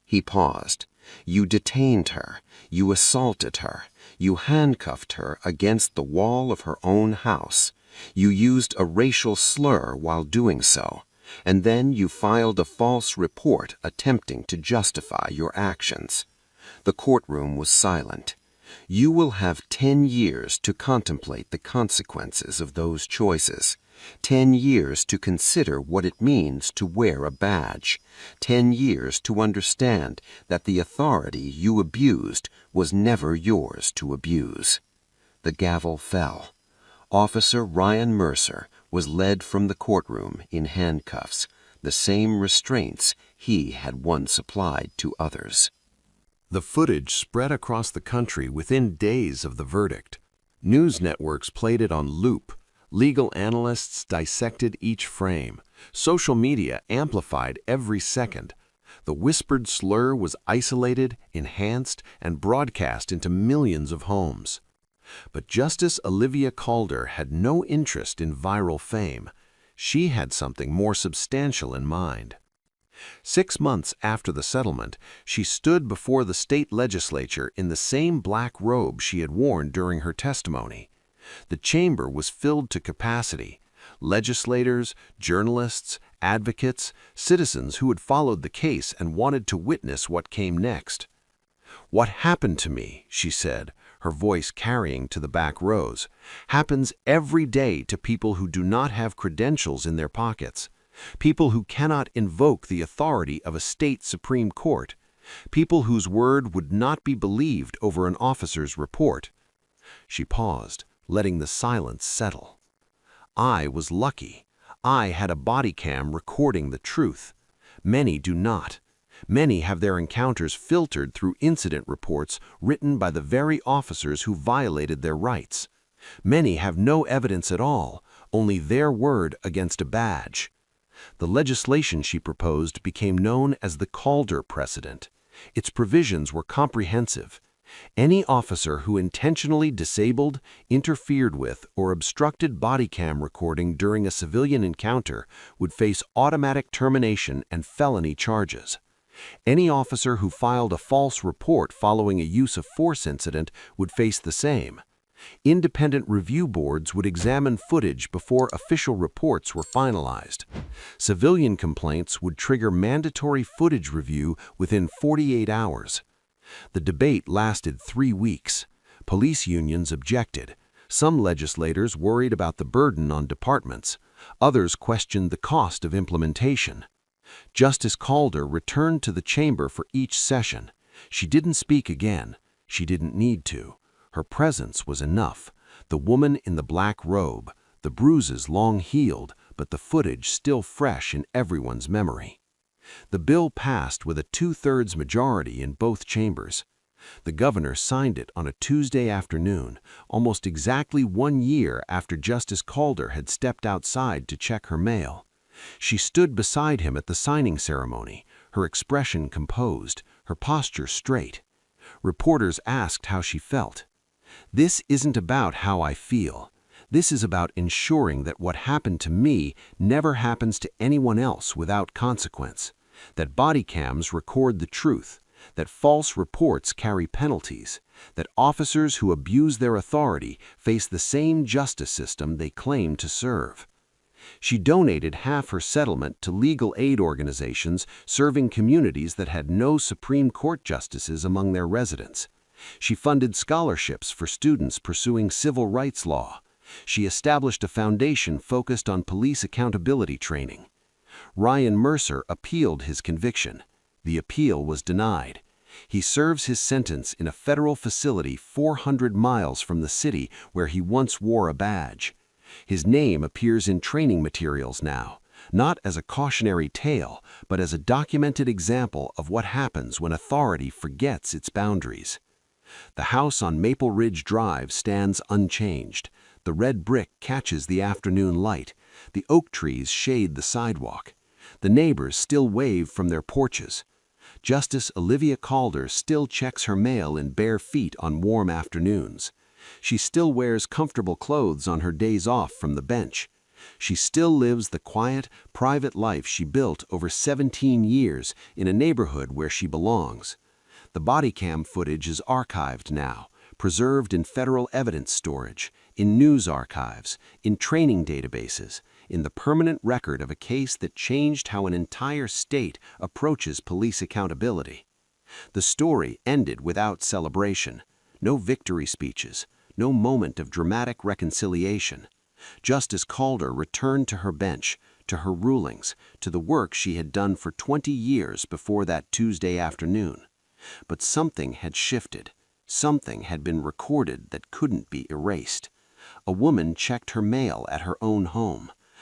He paused. You detained her. You assaulted her. You handcuffed her against the wall of her own house. You used a racial slur while doing so. And then you filed a false report attempting to justify your actions. The courtroom was silent. You will have 10 years to contemplate the consequences of those choices. 10 years to consider what it means to wear a badge. 10 years to understand that the authority you abused was never yours to abuse. The gavel fell. Officer Ryan Mercer was led from the courtroom in handcuffs, the same restraints he had once applied to others. The footage spread across the country within days of the verdict. News networks played it on loop. Legal analysts dissected each frame. Social media amplified every second. The whispered slur was isolated, enhanced, and broadcast into millions of homes. But Justice Olivia Calder had no interest in viral fame. She had something more substantial in mind. 6 months after the settlement, she stood before the state legislature in the same black robe she had worn during her testimony. The chamber was filled to capacity. Legislators, journalists, advocates, citizens who had followed the case and wanted to witness what came next. "What happened to me," she said, her voice carrying to the back rows, "happens every day to people who do not have credentials in their pockets, people who cannot invoke the authority of a state Supreme Court, people whose word would not be believed over an officer's report." She paused, letting the silence settle. "I was lucky. I had a Bodycam recording the truth. Many do not. Many have their encounters filtered through incident reports written by the very officers who violated their rights. Many have no evidence at all, only their word against a badge." The legislation she proposed became known as the Calder precedent. Its provisions were comprehensive. Any officer who intentionally disabled, interfered with, or obstructed Bodycam recording during a civilian encounter would face automatic termination and felony charges. Any officer who filed a false report following a use of force incident would face the same. Independent review boards would examine footage before official reports were finalized. Civilian complaints would trigger mandatory footage review within 48 hours. The debate lasted 3 weeks. Police unions objected. Some legislators worried about the burden on departments. Others questioned the cost of implementation. Justice Calder returned to the chamber for each session. She didn't speak again. She didn't need to. Her presence was enough. The woman in the black robe, the bruises long healed, but the footage still fresh in everyone's memory. The bill passed with a 2/3 majority in both chambers. The governor signed it on a Tuesday afternoon, almost exactly 1 year after Justice Calder had stepped outside to check her mail. She stood beside him at the signing ceremony, her expression composed, her posture straight. Reporters asked how she felt. "This isn't about how I feel. This is about ensuring that what happened to me never happens to anyone else without consequence, that body cams record the truth, that false reports carry penalties, that officers who abuse their authority face the same justice system they claim to serve. She donated half her settlement to legal aid organizations serving communities that had no Supreme Court justices among their residents. She funded scholarships for students pursuing civil rights law. She established a foundation focused on police accountability training. Ryan Mercer appealed his conviction. The appeal was denied. He serves his sentence in a federal facility 400 miles from the city where he once wore a badge. His name appears in training materials now, not as a cautionary tale, but as a documented example of what happens when authority forgets its boundaries. The house on Maple Ridge Drive stands unchanged. The red brick catches the afternoon light. The oak trees shade the sidewalk. The neighbors still wave from their porches. Justice Olivia Calder still checks her mail in bare feet on warm afternoons. She still wears comfortable clothes on her days off from the bench. She still lives the quiet, private life she built over 17 years in a neighborhood where she belongs. The Bodycam footage is archived now, preserved in federal evidence storage, in news archives, in training databases, in the permanent record of a case that changed how an entire state approaches police accountability. The story ended without celebration. No victory speeches, no moment of dramatic reconciliation. Justice Calder returned to her bench, to her rulings, to the work she had done for 20 years before that Tuesday afternoon. But something had shifted. Something had been recorded that couldn't be erased. A woman checked her mail at her own home.